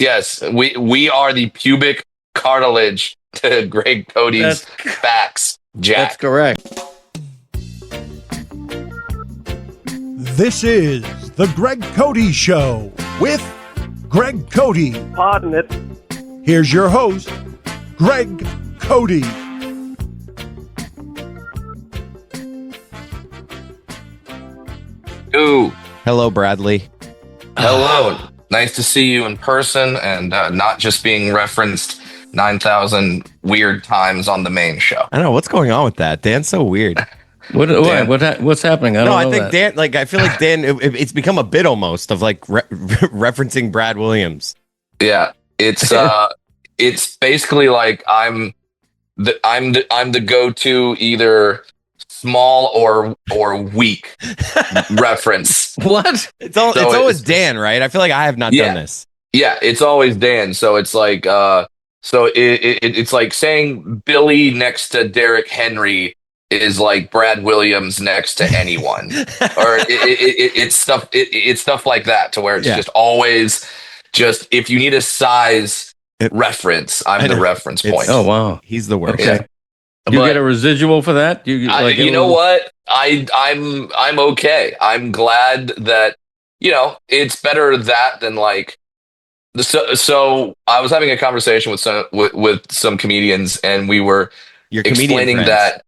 yes. We are the pubic cartilage to Greg Cody's That's facts, that's Jack. correct. This is The Greg Cote Show with Greg Cote. Pardon it. Here's your host, Greg Cote. Ooh, Hello, Bradley. hello. Nice to see you in person and not just being referenced 9,000 weird times on the main show. I don't know what's going on with that. Dan's so weird. Dan. What's happening? I don't No, I know think that. Dan. Like, I feel like Dan. It's become a bit almost of like referencing Brad Williams. Yeah, it's basically like I'm the go-to either small or weak reference. What? It's So always Dan, right? I feel like I have not Yeah. done this. Yeah, it's always Dan. So it's like it's like saying Billy next to Derrick Henry is like Brad Williams next to anyone, or it's stuff like that to where it's Yeah. just always just if you need a size reference, I I'm the know. reference It's- point. Oh wow. He's the worst. Okay. Yeah. You But get a residual for that? You know what? I'm okay. I'm glad that it's better that than like so I was having a conversation with some comedians and we were Your comedian explaining friends.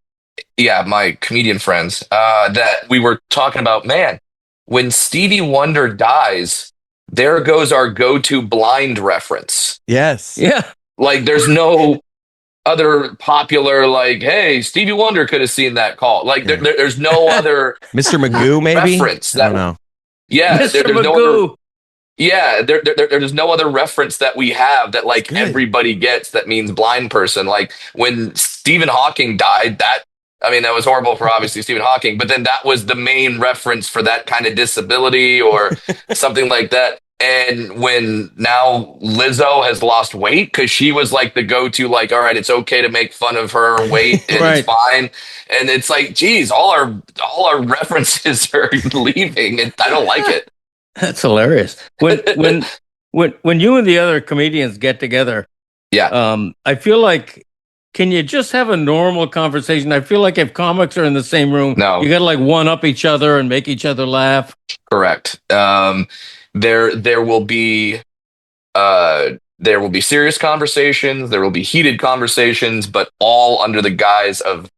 that my comedian friends that we were talking about, man, when Stevie Wonder dies, there goes our go-to blind reference. Yes. Yeah. Like there's no other popular like, hey, Stevie Wonder could have seen that call. Like there's no other Mr. Magoo, maybe. reference I don't that know. yeah, Mr. there's no other, Magoo. yeah, there's no other reference that we have that like Good. everybody gets that means blind person. Like when Stephen Hawking died, that was horrible for obviously Stephen Hawking, but then that was the main reference for that kind of disability or something like that. And when now Lizzo has lost weight because she was like the go-to, like, all right, it's okay to make fun of her weight and Right. it's fine. And it's like, geez, all our references are leaving, and I don't like it. That's hilarious. When you and the other comedians get together, Yeah. I feel like can you just have a normal conversation? I feel like if comics are in the same room, No. you gotta like one up each other and make each other laugh. Correct. There will be serious conversations, there will be heated conversations, but all under the guise of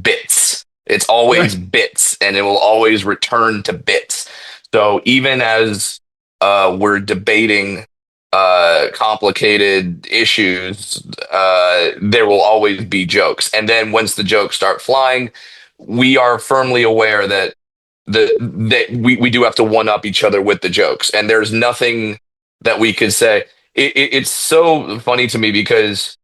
bits. It's always bits, and it will always return to bits. So even as we're debating complicated issues, there will always be jokes. And then once the jokes start flying, we are firmly aware that we do have to one up each other with the jokes, and there's nothing that we could say. It's so funny to me because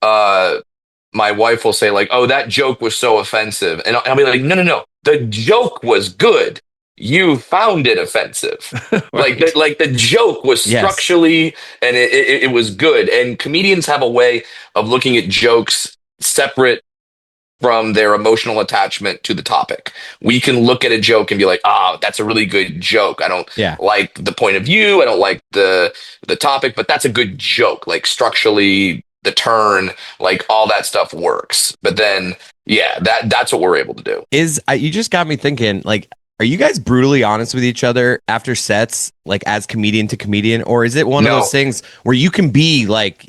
my wife will say like, "Oh, that joke was so offensive," and I'll be like, "No, the joke was good. You found it offensive. Like the joke was Yes. structurally, and it was good." And comedians have a way of looking at jokes separate from their emotional attachment to the topic. We can look at a joke and be like, that's a really good joke. I don't Yeah. like the point of view. I don't like the topic, but that's a good joke. Like structurally, the turn, like all that stuff works. But then, yeah, that's what we're able to do. You just got me thinking, like, are you guys brutally honest with each other after sets, like as comedian to comedian? Or is it one of No. those things where you can be like,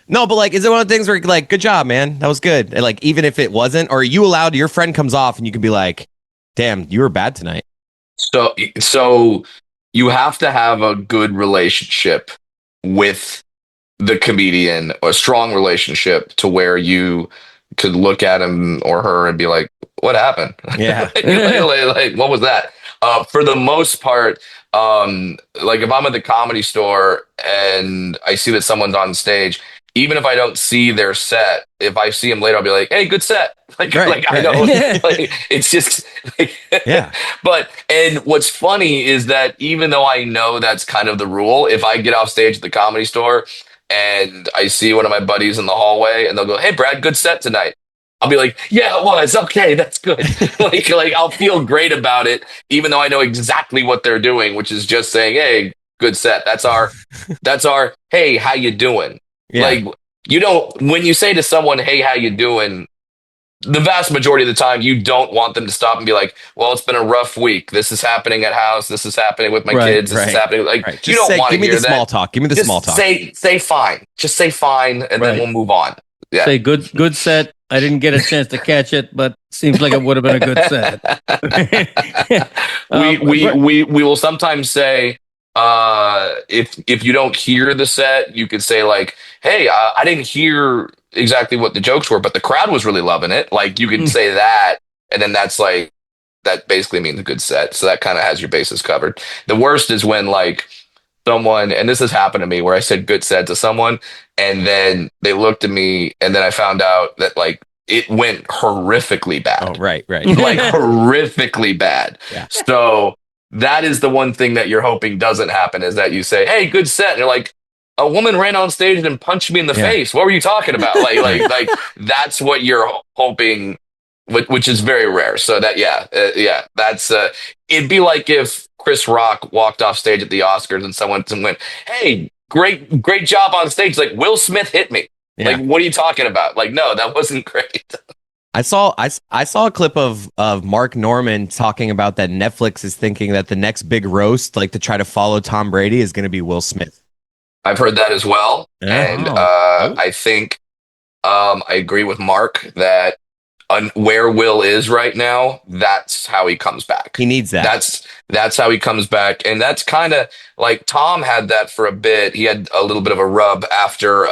no, but like, is it one of the things where like, good job, man, that was good? And like, even if it wasn't, or are you allowed, your friend comes off and you can be like, damn, you were bad tonight? So you have to have a good relationship with the comedian, or a strong relationship to where you could look at him or her and be like, what happened? Yeah. like, what was that? For the most part, like if I'm at the Comedy Store and I see that someone's on stage, even if I don't see their set, if I see them later, I'll be like, "Hey, good set." Like, I know, like, it's just, like, Yeah. But and what's funny is that even though I know that's kind of the rule, if I get off stage at the Comedy Store and I see one of my buddies in the hallway and they'll go, "Hey, Brad, good set tonight." I'll be like, "Yeah, it was. Okay, that's good." like I'll feel great about it, even though I know exactly what they're doing, which is just saying, "Hey, good set. That's our, hey, how you doing? Yeah. Like, you don't, when you say to someone, hey, how you doing? The vast majority of the time, you don't want them to stop and be like, well, it's been a rough week. This is happening at house. This is happening with my Right, kids. This is right, happening. Like, right. you Just don't say, want to give me hear the small that. talk. Give me the Just small talk. say fine. Just say fine, and then Right. we'll move on. Yeah. Say good set. I didn't get a chance to catch it, but seems like it would have been a good set. We will sometimes say, if you don't hear the set, you could say like, hey, I didn't hear exactly what the jokes were, but the crowd was really loving it. Like, you can say that, and then that's like, that basically means a good set. So that kind of has your bases covered. The worst is when like someone, and this has happened to me, where I said good set to someone, and then they looked at me, and then I found out that like it went horrifically bad. Oh, right. Like horrifically bad. Yeah. So that is the one thing that you're hoping doesn't happen, is that you say, hey, good set. And you're like, a woman ran on stage and punched me in the Yeah. face. What were you talking about? Like that's what you're hoping, which is very rare. So that, that's, it'd be like if Chris Rock walked off stage at the Oscars and someone went, hey, great job on stage. Like, Will Smith hit me. Yeah. Like, what are you talking about? Like, no, that wasn't great. I saw a clip of Mark Norman talking about that Netflix is thinking that the next big roast, like to try to follow Tom Brady, is going to be Will Smith. I've heard that as well. Yeah. And Oh. I think I agree with Mark that where Will is right now, that's how he comes back. He needs that. That's how he comes back. And that's kind of like Tom had that for a bit. He had a little bit of a rub after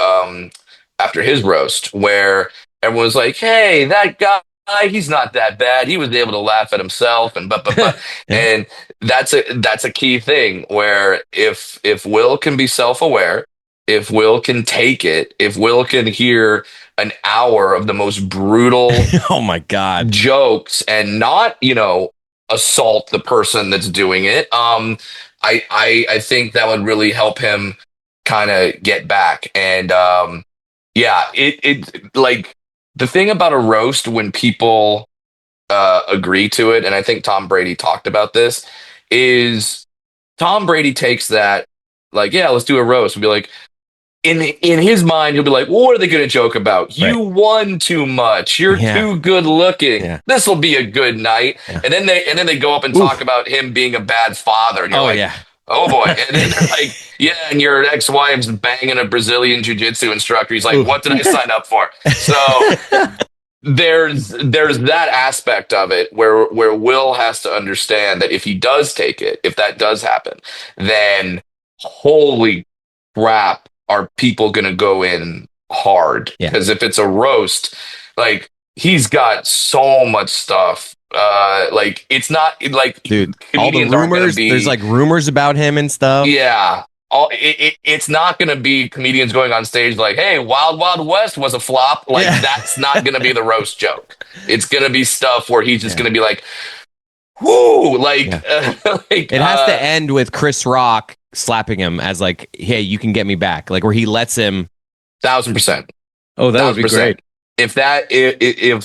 his roast, where everyone was like, hey, that guy, he's not that bad. He was able to laugh at himself and Yeah. and that's a key thing, where if Will can be self-aware, if Will can take it, if Will can hear an hour of the most brutal Oh my God. jokes and not, assault the person that's doing it, I think that would really help him kind of get back. And it like, the thing about a roast, when people agree to it, and I think Tom Brady talked about this, is Tom Brady takes that like, yeah, let's do a roast, and be like, in his mind, he'll be like, well, what are they going to joke about? You won too much. You're too good looking. Yeah. This will be a good night. Yeah. And then they go up and talk about him being a bad father. And you're like, yeah. oh boy. And then they're like, yeah, and your ex-wife's banging a Brazilian jiu-jitsu instructor. He's like, what did I sign up for? So there's that aspect of it where Will has to understand that if he does take it, if that does happen, then holy crap, are people going to go in hard? Yeah. Because if it's a roast, like, he's got so much stuff. Like, it's not like, Dude, all the comedians aren't gonna rumors, there's like rumors about him and stuff. yeah. It's not going to be comedians going on stage like, hey, Wild Wild West was a flop. Like, that's not going to be the roast joke. It's going to be stuff where he's just going to be like, whoo, like, like, it has to end with Chris Rock slapping him as like, hey, you can get me back. Like, where he lets him. 1,000%. Oh, that would be 1,000%. great. If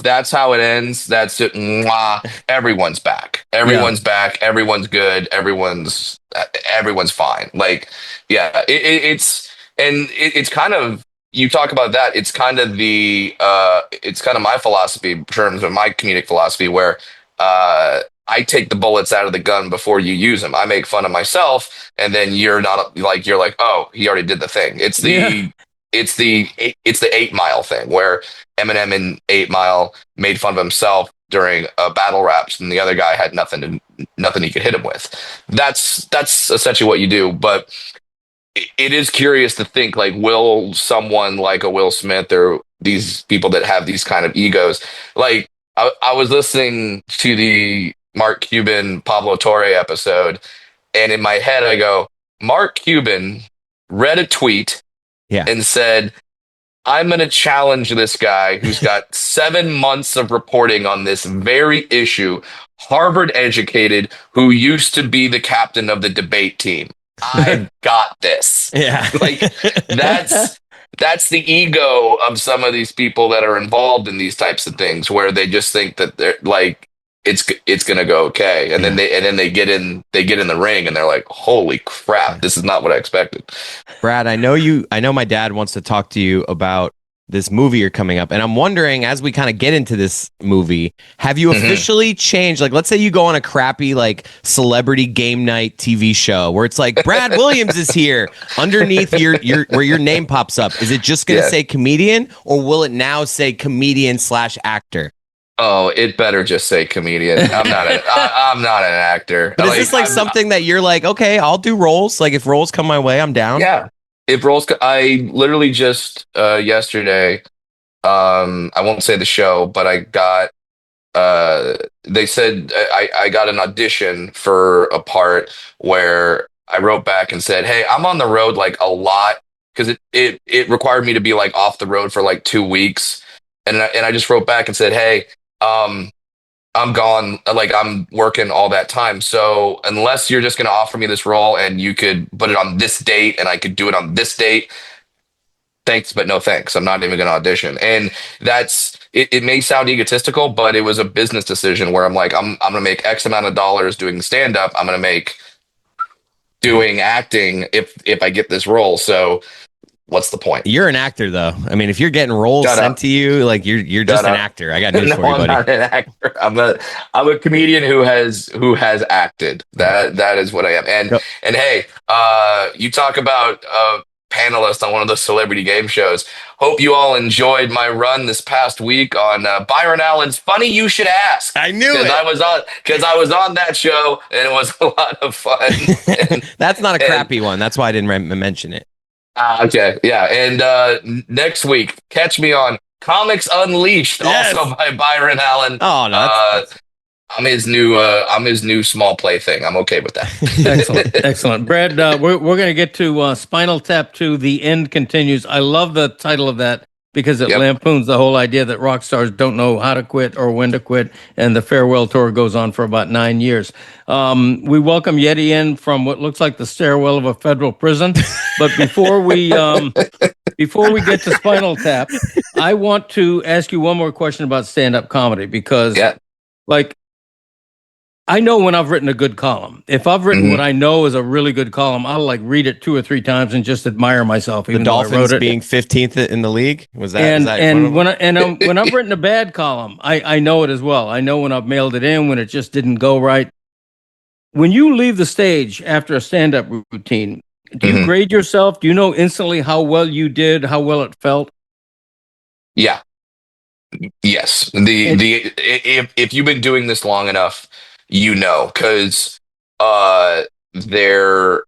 that's how it ends, that's it. Mwah, everyone's back. Everyone's back. Everyone's good. Everyone's fine. Like, yeah, it's kind of, you talk about that. It's kind of it's kind of my philosophy in terms of my comedic philosophy, where I take the bullets out of the gun before you use them. I make fun of myself, and then you're like, oh, he already did the thing. It's the 8 Mile thing, where Eminem in 8 Mile made fun of himself during a battle raps, and the other guy had nothing he could hit him with. That's essentially what you do. But it is curious to think, like, will someone like a Will Smith, or these people that have these kind of egos, like, I was listening to the Mark Cuban Pablo Torre episode, and in my head I go, Mark Cuban read a tweet and said, I'm going to challenge this guy who's got 7 months of reporting on this very issue, Harvard educated, who used to be the captain of the debate team. I've got this. Yeah. Like, that's the ego of some of these people that are involved in these types of things, where they just think that they're like, it's gonna go okay. And then they get in the ring and they're like, holy crap, this is not what I expected. Brad, I know my dad wants to talk to you about this movie you're coming up. And I'm wondering, as we kind of get into this movie, have you officially changed? Like, let's say you go on a crappy, like, celebrity game night TV show where it's like, Brad Williams is here underneath your where your name pops up. Is it just going to say comedian, or will it now say comedian/actor? Oh, it better just say comedian. I'm not an actor. But is this like something that you're like, okay, I'll do roles. Like, if roles come my way, I'm down. Yeah. If roles, I literally just yesterday, I won't say the show, but I got, they said I got an audition for a part where I wrote back and said, hey, I'm on the road like a lot, because it required me to be like off the road for like 2 weeks. And I just wrote back and said, hey, I'm gone, like I'm working all that time. So unless you're just going to offer me this role and you could put it on this date and I could do it on this date, thanks, but no thanks. I'm not even going to audition. And it may sound egotistical, but it was a business decision where I'm like, I'm going to make X amount of dollars doing stand up. I'm going to make doing acting if I get this role. So what's the point? You're an actor, though. I mean, if you're getting roles sent to you, like you're just an actor. I got news for you, buddy. I'm not an actor. I'm a comedian who has acted. That is what I am. And hey, you talk about a panelist on one of those celebrity game shows. Hope you all enjoyed my run this past week on Byron Allen's Funny You Should Ask. I knew it. Because I was on that show and it was a lot of fun. That's not a crappy one. That's why I didn't mention it. Okay, yeah, and next week, catch me on Comics Unleashed, also by Byron Allen. Oh no, I'm his new small play thing. I'm okay with that. Excellent. Brad, we're going to get to Spinal Tap II, The End Continues. I love the title of that because it lampoons the whole idea that rock stars don't know how to quit or when to quit, and the farewell tour goes on for about 9 years. We welcome Yeti in from what looks like the stairwell of a federal prison. But before we get to Spinal Tap, I want to ask you one more question about stand-up comedy, because like, I know when I've written a good column. If I've written what I know is a really good column, I'll like read it 2 or 3 times and just admire myself. The Dolphins being 15th in the league, was that? And when I've written a bad column, I know it as well. I know when I've mailed it in, when it just didn't go right. When you leave the stage after a stand-up routine, do you grade yourself? Do you know instantly how well you did, how well it felt? Yeah. Yes. If you've been doing this long enough, you know, because there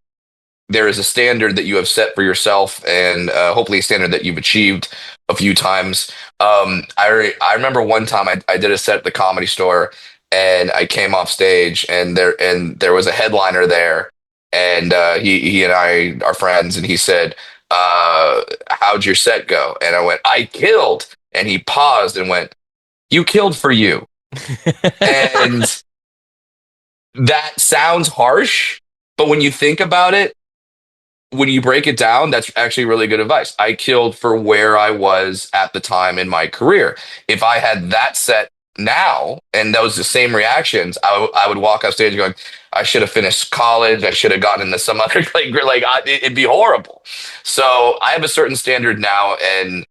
is a standard that you have set for yourself, and hopefully a standard that you've achieved a few times. I remember one time I did a set at the Comedy Store, and I came off stage, and there was a headliner there, and he and I are friends, and he said, "How'd your set go?" And I went, "I killed." And he paused and went, "You killed for you." And that sounds harsh, but when you think about it, when you break it down, that's actually really good advice. I killed for where I was at the time in my career. If I had that set now and those the same reactions, I would walk off stage going, I should have finished college. I should have gotten into some other it'd be horrible. So I have a certain standard now, and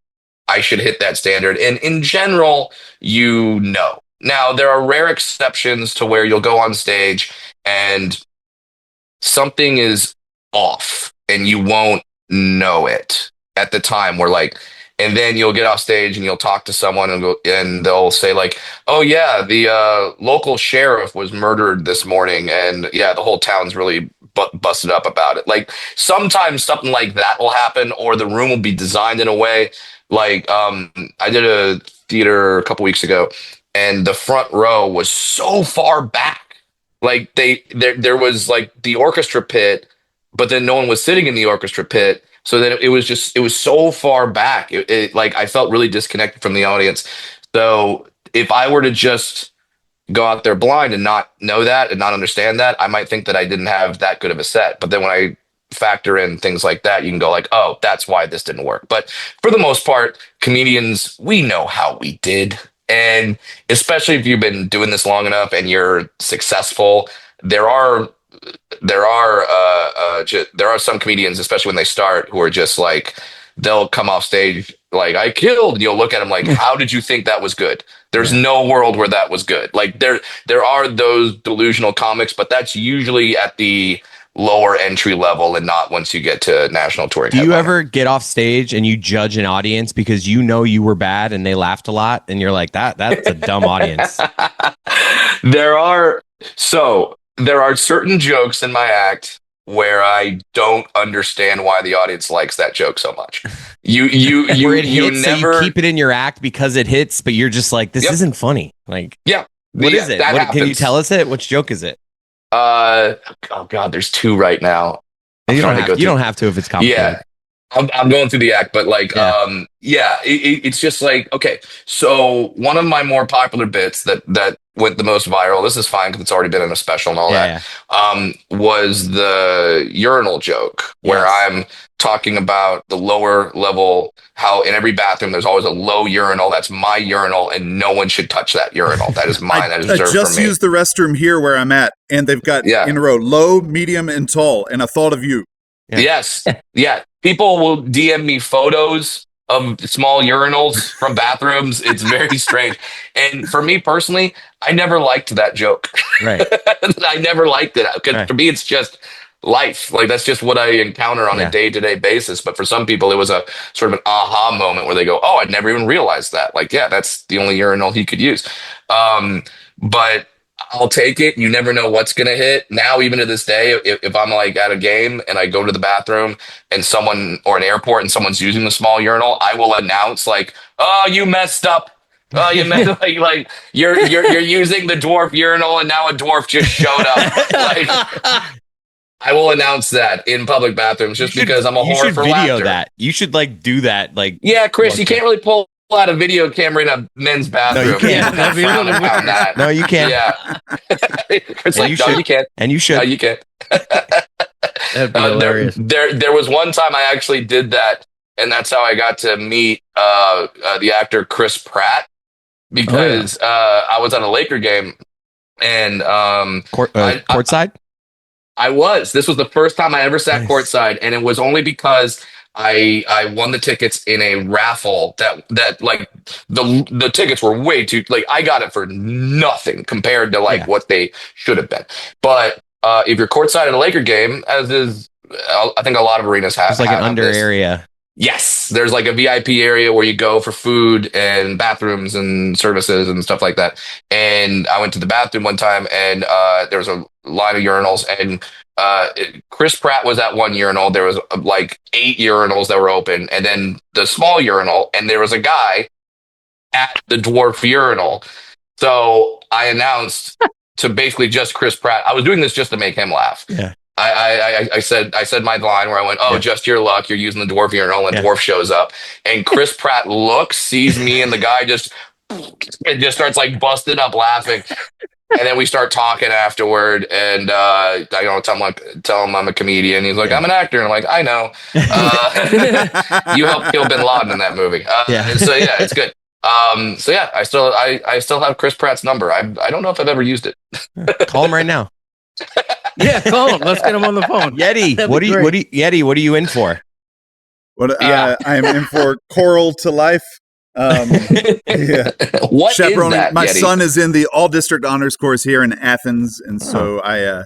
I should hit that standard. And in general, you know. Now, there are rare exceptions to where you'll go on stage and something is off and you won't know it at the time. And then you'll get off stage and you'll talk to someone and they'll say like, "Oh yeah, the local sheriff was murdered this morning, and yeah, the whole town's really busted up about it." Like sometimes something like that will happen, or the room will be designed in a way. Like I did a theater a couple weeks ago, and the front row was so far back. Like there was like the orchestra pit, but then no one was sitting in the orchestra pit. So then it was so far back. It like I felt really disconnected from the audience. So if I were to just go out there blind and not know that and not understand that, I might think that I didn't have that good of a set. But then when I factor in things like that, you can go like, oh, that's why this didn't work. But for the most part, comedians, we know how we did. And especially if you've been doing this long enough and you're successful, there are there are some comedians, especially when they start, who are just like they'll come off stage like I killed, and you'll look at them like, how did you think that was good? There's no world where that was good. Like there are those delusional comics, but that's usually at the lower entry level and not once you get to national touring. Do you headliner. ever get off stage and you judge an audience because you know you were bad and they laughed a lot and you're like, that's a dumb audience? There are certain jokes in my act where I don't understand why the audience likes that joke so much. You Where it hits, never so you keep it in your act because it hits, but you're just like, this isn't funny. Like, what is it? Can you tell us it? Which joke is it? Oh God, there's two right now. You don't have to if it's complicated. Yeah, I'm going through the act, but like, it's just like, okay. So one of my more popular bits that went the most viral, this is fine because it's already been in a special and all that, was the urinal joke where I'm talking about the lower level, how in every bathroom there's always a low urinal. That's my urinal, and no one should touch that urinal. That is mine. That is reserved for me. I just used the restroom here where I'm at, and they've got in a row low, medium, and tall, and I thought of you. Yeah. Yes. Yeah. People will DM me photos of small urinals from bathrooms. It's very strange. And for me personally, I never liked that joke. Right. I never liked it because for me, it's just life. Like that's just what I encounter on a day-to-day basis. But for some people, it was a sort of an aha moment where they go, "Oh, I'd never even realized that." Like, yeah, that's the only urinal he could use. But I'll take it. You never know what's going to hit. Now, even to this day, if I'm like at a game and I go to the bathroom and someone, or an airport and someone's using the small urinal, I will announce like, "Oh, you messed up. Oh, you messed up. Like you're using the dwarf urinal and now a dwarf just showed up." Like, I will announce that in public bathrooms just because I'm a whore for video laughter. That. You should like do that. Like, yeah, Chris, you can't really pull out a video camera in a men's bathroom. No, you can't. That'd be a little weird. No, you can't. Yeah. It's like, no, you can't. And you should. No, you can't. That'd be hilarious. There was one time I actually did that, and that's how I got to meet the actor Chris Pratt, because I was at a Laker game, and courtside? This was the first time I ever sat courtside, and it was only because I won the tickets in a raffle that like the tickets were way too, like I got it for nothing compared to like what they should have been. But if you're courtside at a Laker game, as is, I think a lot of arenas have, it's like an under area. Yes, there's like a VIP area where you go for food and bathrooms and services and stuff like that. And I went to the bathroom one time, and there was a line of urinals, and Chris Pratt was at one urinal. There was like 8 urinals that were open, and then the small urinal, and there was a guy at the dwarf urinal. So I announced to basically just Chris Pratt. I was doing this just to make him laugh. Yeah. I said my line where I went, "Oh, just your luck. You're using the dwarf urinal," and dwarf shows up, and Chris Pratt looks, sees me, and the guy just starts like busting up laughing. And then we start talking afterward, and I tell him I'm a comedian. He's like, "I'm an actor," and I'm like, "I know. You helped kill Bin Laden in that movie." So yeah, it's good. So yeah, I still have Chris Pratt's number. I don't know if I've ever used it. Call him right now. Yeah, call him. Let's get him on the phone. Yeti, what are you in for? I'm in for Choral to Life. What chaperoning. Is that, my Yeti? son is in the all district honors course here in Athens, and so I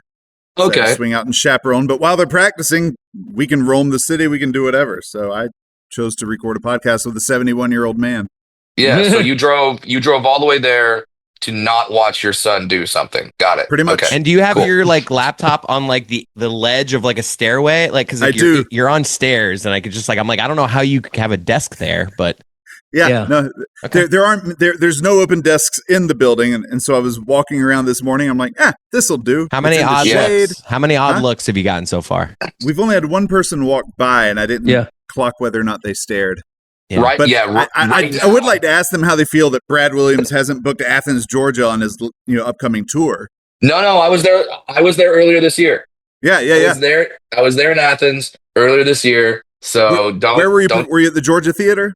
swing out and chaperone. But while they're practicing, we can roam the city, we can do whatever. So I chose to record a podcast with a 71-year-old man. Yeah, so you drove all the way there to not watch your son do something. Got it. Pretty much. Okay. And do you have your like laptop on like the ledge of like a stairway? Like, because like, you're on stairs, and I could just like, I'm like, I don't know how you could have a desk there, but no, there's no open desks in the building, and so I was walking around this morning. I'm like, this'll do. How many odd looks? How many odd looks have you gotten so far? We've only had one person walk by, and I didn't clock whether or not they stared. Yeah. Right. But Yeah. I would like to ask them how they feel that Brad Williams hasn't booked Athens, Georgia on his upcoming tour. No, I was there. I was there earlier this year. Yeah. I was there in Athens earlier this year. So Where were you? Were you at the Georgia Theater?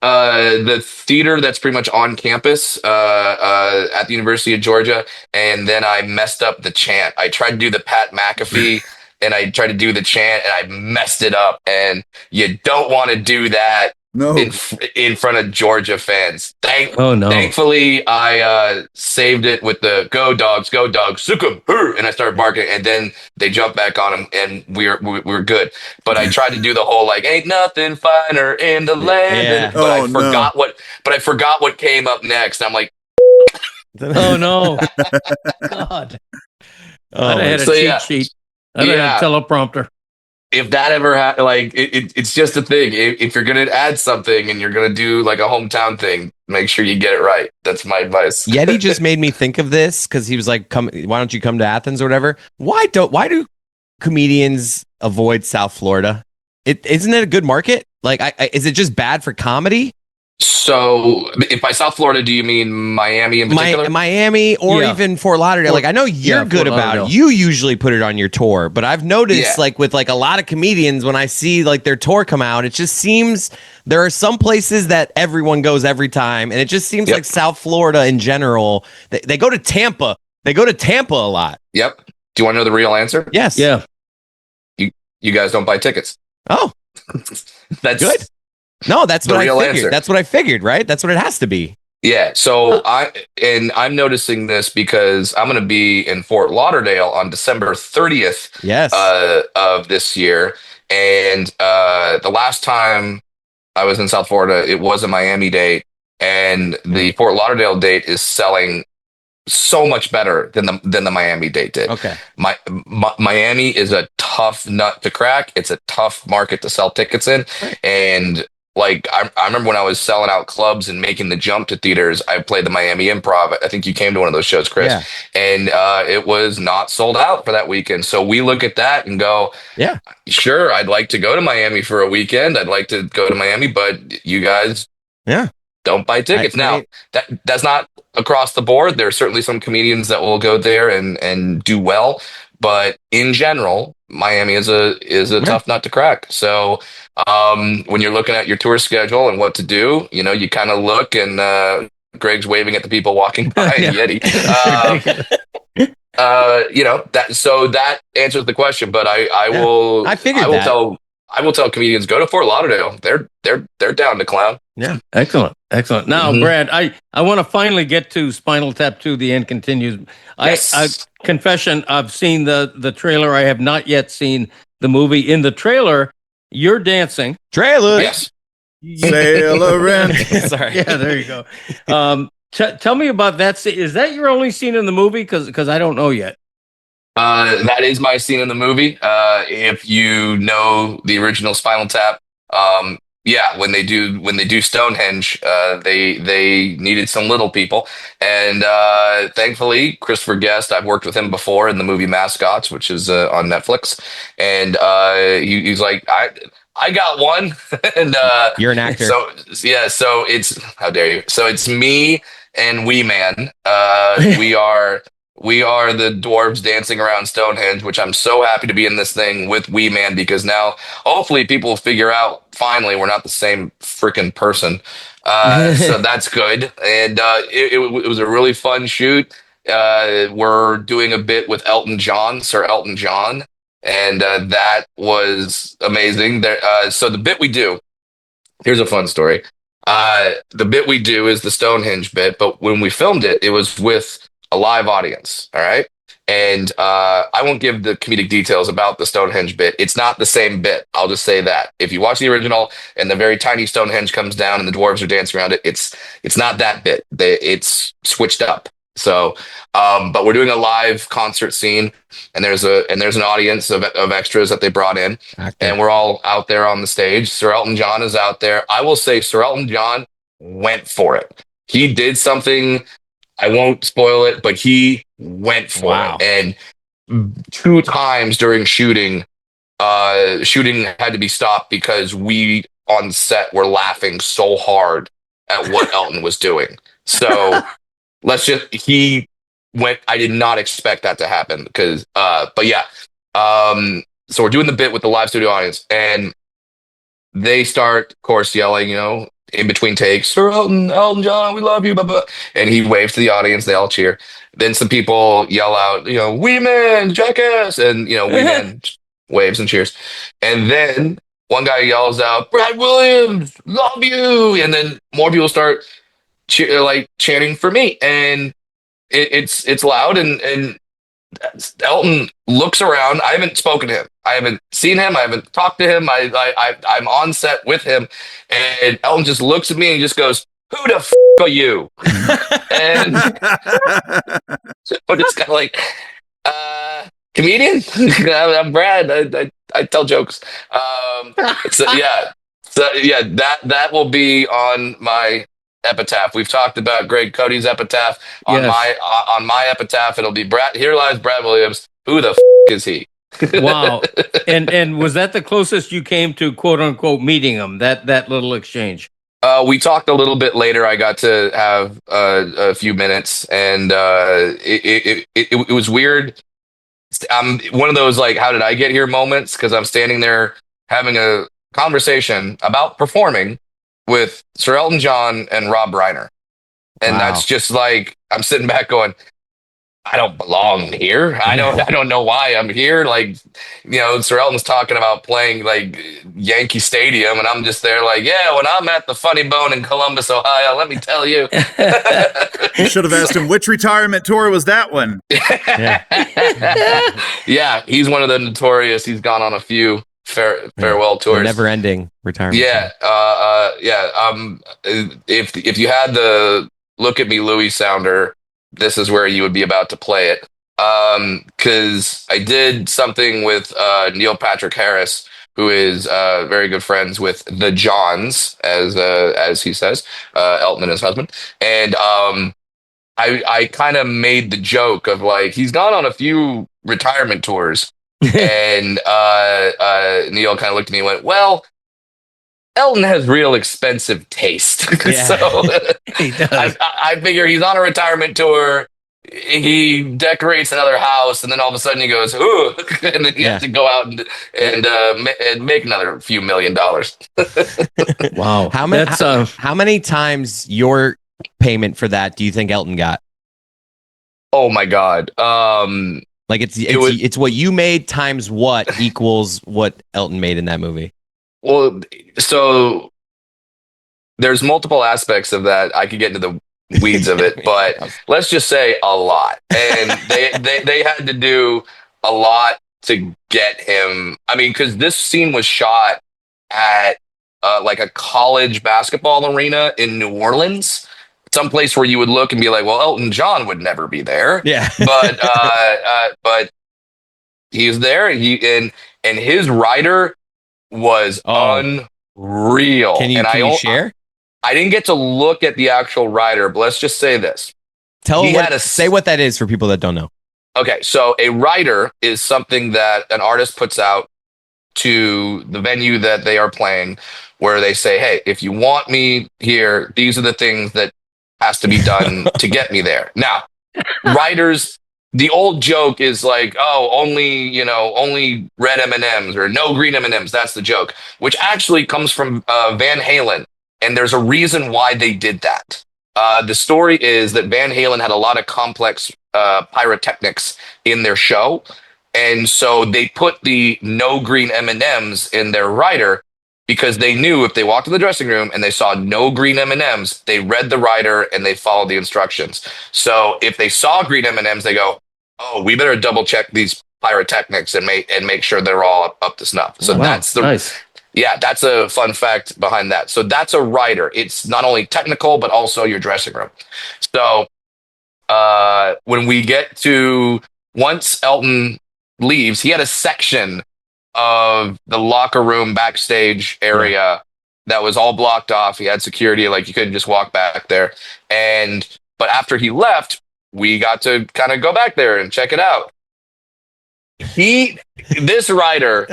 The theater that's pretty much on campus at the University of Georgia, and then I messed up the chant. I tried to do the Pat McAfee, and I tried to do the chant, and I messed it up. And you don't want to do that No. in front of Georgia fans. Oh no! Thankfully, I saved it with the "Go Dogs, Sook 'em, hur," and I started barking, and then they jumped back on him, and we're good. But I tried to do the whole like "Ain't nothing finer in the land," Yeah. but Oh, I forgot what came up next. I'm like, Oh no! God! Oh, I'd have had a so, cheat yeah. sheet. I'd have had a teleprompter. if that ever like it's just a thing. If you're gonna add something and you're gonna do like a hometown thing, make sure you get it right. That's my advice. Yeti just made me think of this because he was like, "Come, why don't you come to Athens or whatever?" Why do comedians avoid South Florida? Isn't it a good market? Like, is it just bad for comedy? So, if by South Florida, do you mean Miami in particular? Miami or even Fort Lauderdale. Like, I know you're good about it. You usually put it on your tour, but I've noticed like with like a lot of comedians, when I see like their tour come out, it just seems there are some places that everyone goes every time. And it just seems like South Florida in general, they go to Tampa. They go to Tampa a lot. Yep. Do you want to know the real answer? Yes. Yeah. You guys don't buy tickets. Oh, that's good. No, that's what I figured. Answer. That's what I figured, right? That's what it has to be. Yeah. So I'm noticing this because I'm going to be in Fort Lauderdale on December 30th Yes. Of this year. And the last time I was in South Florida, it was a Miami date. And the Fort Lauderdale date is selling so much better than the Miami date did. Okay. Miami is a tough nut to crack. It's a tough market to sell tickets in. Right. And like I remember when I was selling out clubs and making the jump to theaters, I played the Miami Improv. I think you came to one of those shows, Chris. Yeah. And it was not sold out for that weekend. So we look at that and go, yeah, sure, I'd like to go to Miami for a weekend. I'd like to go to Miami, but you guys don't buy tickets. Now, that's not across the board. There are certainly some comedians that will go there and do well. But in general, Miami is a tough nut to crack. So when you're looking at your tour schedule and what to do, you kind of look and Greg's waving at the people walking by Yeti. That answers the question. But I will tell comedians, go to Fort Lauderdale. They're down to clown. Yeah, excellent. Now, Brad, I want to finally get to Spinal Tap II. The end continues. Yes. Confession, I've seen the trailer. I have not yet seen the movie. In the trailer, you're dancing. Trailer. Yes. Sailorin. Sorry. Yeah, there you go. Tell me about that scene. Is that your only scene in the movie? Because I don't know yet. That is my scene in the movie. If you know the original Spinal Tap, when they do Stonehenge, they needed some little people, and thankfully Christopher Guest, I've worked with him before in the movie Mascots, which is on Netflix, and he's like, I got one, and you're an actor. So it's, how dare you? So it's me and Wee Man. We are the dwarves dancing around Stonehenge, which I'm so happy to be in this thing with Wee Man, because now hopefully people will figure out finally we're not the same freaking person. So that's good. And it was a really fun shoot. We're doing a bit with Elton John, Sir Elton John, and that was amazing. So the bit we do, here's a fun story. The bit we do is the Stonehenge bit, but when we filmed it, it was with a live audience. All right. And I won't give the comedic details about the Stonehenge bit. It's not the same bit. I'll just say that. If you watch the original and the very tiny Stonehenge comes down and the dwarves are dancing around it, it's not that bit. It's switched up. So, but we're doing a live concert scene, and there's an audience of extras that they brought in, and we're all out there on the stage. Sir Elton John is out there. I will say Sir Elton John went for it. He did something, I won't spoil it, but he went for it. And 2 times during shooting had to be stopped because we on set were laughing so hard at what Elton was doing. So he went. I did not expect that to happen because, but yeah. So we're doing the bit with the live studio audience, and they start, of course, yelling, in between takes, Sir Elton John, we love you, blah, blah. And he waves to the audience, they all cheer. Then some people yell out, "We man, jackass," and we man waves and cheers. And then one guy yells out, "Brad Williams, love you," and then more people start chanting for me, and it's loud, and Elton looks around. I haven't spoken to him. I haven't seen him. I haven't talked to him. I'm on set with him, and Elton just looks at me and just goes, "Who the f are you?" And I'm just kind of like, comedian. I'm Brad. I tell jokes. So yeah, that will be on my epitaph. We've talked about Greg Cody's epitaph. On my epitaph, it'll be Brad. Here lies Brad Williams. Who the f is he? Wow. And was that the closest you came to quote unquote meeting him? That little exchange. We talked a little bit later. I got to have a few minutes, and it was weird. I'm one of those like, how did I get here moments? Because I'm standing there having a conversation about performing with Sir Elton John and Rob Reiner. And that's just like, I'm sitting back going, I don't belong here. I don't know why I'm here. Like, Sir Elton's talking about playing like Yankee Stadium, and I'm just there like, yeah, when I'm at the Funny Bone in Columbus, Ohio, let me tell you. You should have asked him, which retirement tour was that one? Yeah, he's one of the notorious. He's gone on a few farewell tours. Never ending retirement. Yeah. If you had the Look at Me Louie sounder, this is where you would be about to play it. Because I did something with Neil Patrick Harris, who is very good friends with the Johns, as he says, Elton and his husband. And I kind of made the joke of like, he's gone on a few retirement tours. And Neil kind of looked at me and went, well, Elton has real expensive taste. Yeah. So He does. I figure he's on a retirement tour. He decorates another house, and then all of a sudden he goes, ooh, and then he has to go out and make another few $1 million. Wow. How many times your payment for that do you think Elton got? Oh my God. Like it's what you made times what equals what Elton made in that movie. Well, so there's multiple aspects of that. I could get into the weeds of it, but let's just say a lot. And they had to do a lot to get him. I mean, because this scene was shot at like a college basketball arena in New Orleans, someplace where you would look and be like, well, Elton John would never be there. Yeah. But he's there, and his writer was unreal. Can you share? I didn't get to look at the actual writer, but let's just say this. Say what that is for people that don't know. Okay, so a writer is something that an artist puts out to the venue that they are playing, where they say, hey, if you want me here, these are the things that has to be done to get me there. Now, writers, the old joke is like, oh, only red M&Ms or no green M&Ms. That's the joke, which actually comes from Van Halen. And there's a reason why they did that. The story is that Van Halen had a lot of complex pyrotechnics in their show. And so they put the no green M&Ms in their writer because they knew if they walked in the dressing room and they saw no green M&Ms, they read the writer and they followed the instructions. So if they saw green M&Ms, they go, oh, we better double check these pyrotechnics and make sure they're all up to snuff. So that's nice. Yeah, that's a fun fact behind that. So that's a writer. It's not only technical, but also your dressing room. So when we get to, once Elton leaves, he had a section of the locker room backstage area that was all blocked off. He had security, like you couldn't just walk back there. But after he left, we got to kind of go back there and check it out. This writer,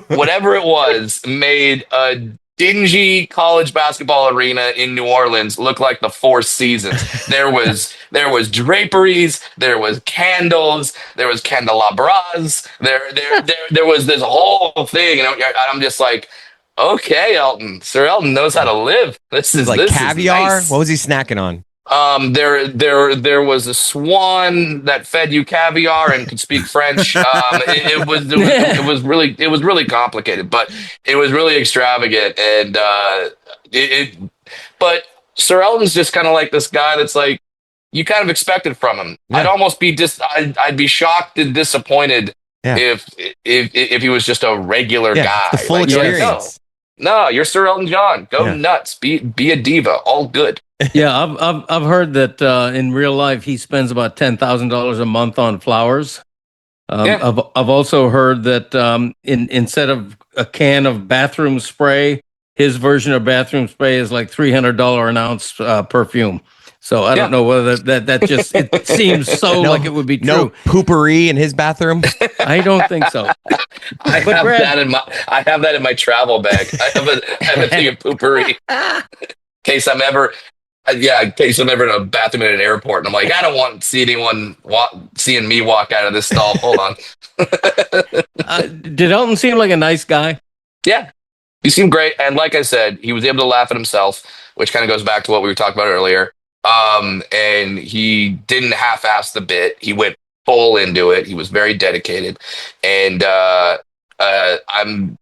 whatever it was, made a dingy college basketball arena in New Orleans look like the Four Seasons. There was draperies, there was candles, there was candelabras, there was this whole thing, and I'm just like, Okay, Elton. Sir Elton knows how to live. This is caviar. nice. What was he snacking on? There was a swan that fed you caviar and could speak French. It was really complicated, but it was really extravagant. And but Sir Elton's just kind of like this guy that's like you kind of expected from him. Yeah. I'd almost be I'd be shocked and disappointed Yeah. if he was just a regular guy. The full Like, experience. no, you're Sir Elton John. Go nuts. Be a diva. All good. Yeah, I've heard that in real life he spends about $10,000 a month on flowers. I've also heard that instead of a can of bathroom spray, his version of bathroom spray is like $300 an ounce perfume. So I don't know whether that just it seems so like it would be true. No poopery in his bathroom. I don't think so. I have that in my travel bag. I have a thing of poopery in case I'm ever in a bathroom at an airport and I'm like, I don't want to see anyone seeing me walk out of this stall. Hold on. Did Elton seem like a nice guy? Yeah, he seemed great, and like I said, he was able to laugh at himself, which kind of goes back to what we were talking about earlier. And he didn't half-ass the bit. He went full into it. He was very dedicated, and I'm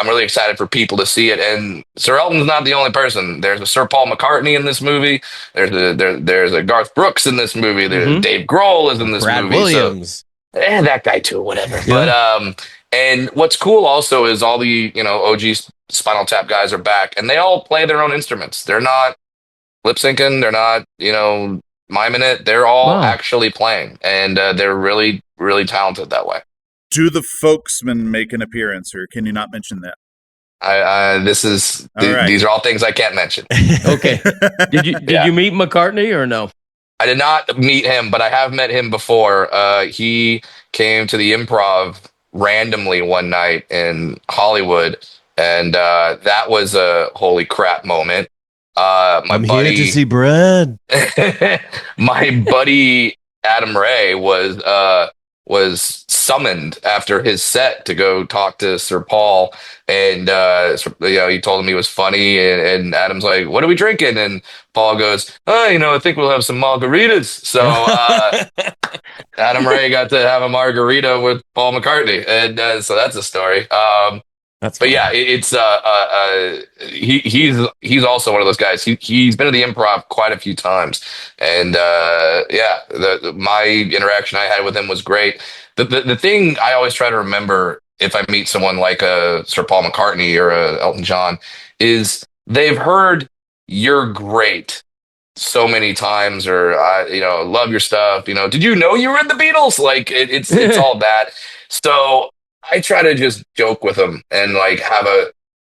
really excited for people to see it. And Sir Elton's not the only person. There's a Sir Paul McCartney in this movie. There's a Garth Brooks in this movie. There's Dave Grohl is in this Brad movie. Williams. So, that guy too. Whatever. Yeah. But and what's cool also is all the OG Spinal Tap guys are back, and they all play their own instruments. They're not lip syncing. They're not miming it. They're all actually playing, and they're really really talented that way. Do the folksmen make an appearance, or can you not mention that? These are all things I can't mention. Okay. Did you meet McCartney or no? I did not meet him, but I have met him before. He came to the Improv randomly one night in Hollywood, and that was a holy crap moment. I'm here to see Brad. My buddy Adam Ray was summoned after his set to go talk to Sir Paul, and he told him he was funny, and Adam's like, "What are we drinking?" And Paul goes, I think we'll have some margaritas." So Adam Ray got to have a margarita with Paul McCartney, and so that's a story. But yeah, it's he's also one of those guys. He's been to the Improv quite a few times, and my interaction I had with him was great. The thing I always try to remember if I meet someone like a Sir Paul McCartney or a Elton John is they've heard "you're great" so many times, or love your stuff. Did you know you were in the Beatles? Like it's all that. So I try to just joke with them and like have a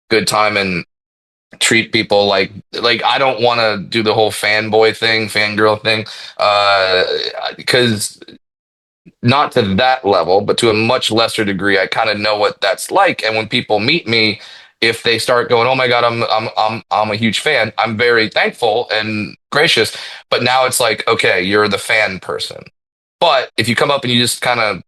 good time and treat people like I don't want to do the whole fanboy thing, fangirl thing, because not to that level, but to a much lesser degree, I kind of know what that's like. And when people meet me, if they start going, "Oh my God, I'm a huge fan," I'm very thankful and gracious. But now it's like, okay, you're the fan person. But if you come up and you just kind of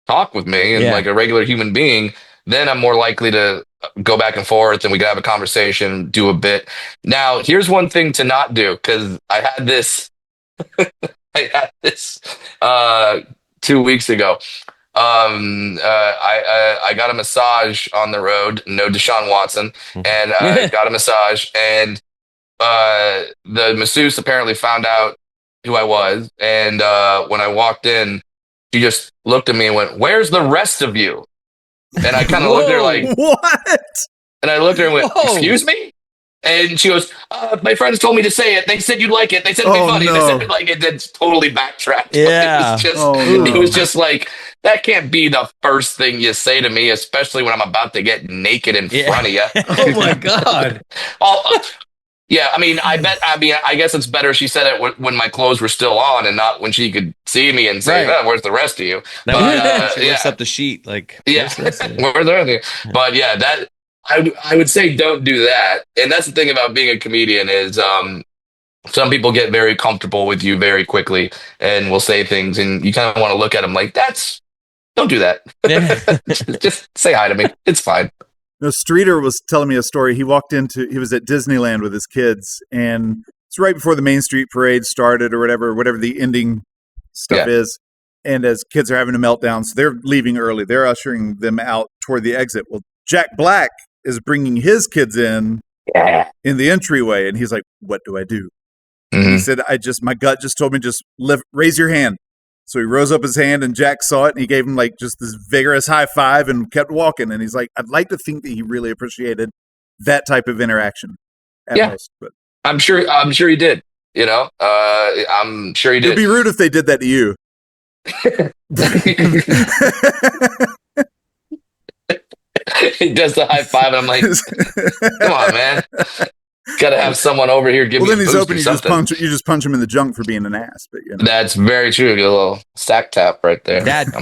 talk with me and like a regular human being, then I'm more likely to go back and forth and we can have a conversation, do a bit. Now, here's one thing to not do, because I had this 2 weeks ago. I got a massage on the road, no Deshaun Watson, and I got a massage, and the masseuse apparently found out who I was, and when I walked in, she just looked at me and went, "Where's the rest of you?" And I kind of looked at her like, "What?" And I looked at her and went, "Excuse me?" And she goes, "My friends told me to say it. They said you'd like it. They said it'd be funny. No. They said it'd like it." Then totally backtracked. Yeah. It was just like, that can't be the first thing you say to me, especially when I'm about to get naked in front of you. Oh my God. Yeah, I guess it's better she said it when my clothes were still on and not when she could see me and say, "Where's the rest of you?" She lifts up the sheet like, "Yeah, where's the rest of you?" But yeah, that I would say don't do that. And that's the thing about being a comedian is some people get very comfortable with you very quickly and will say things, and you kind of want to look at them like, don't do that. Just say hi to me. It's fine. No, Streeter was telling me a story. He was at Disneyland with his kids, and it's right before the Main Street Parade started, or whatever the ending stuff is. And as kids are having a meltdown, so they're leaving early. They're ushering them out toward the exit. Well, Jack Black is bringing his kids in the entryway, and he's like, "What do I do?" He said, my gut just told me, raise your hand. So he rose up his hand, and Jack saw it, and he gave him like just this vigorous high five and kept walking. And he's like, I'd like to think that he really appreciated that type of interaction. Most, but I'm sure he did. I'm sure he did. It'd be rude if they did that to you. He does the high five, and I'm like, come on, man. Got to have someone over here give me a boost. Well, then he's open. You just punch him in the junk for being an ass. But that's very true. Get a little sack tap right there. Dad,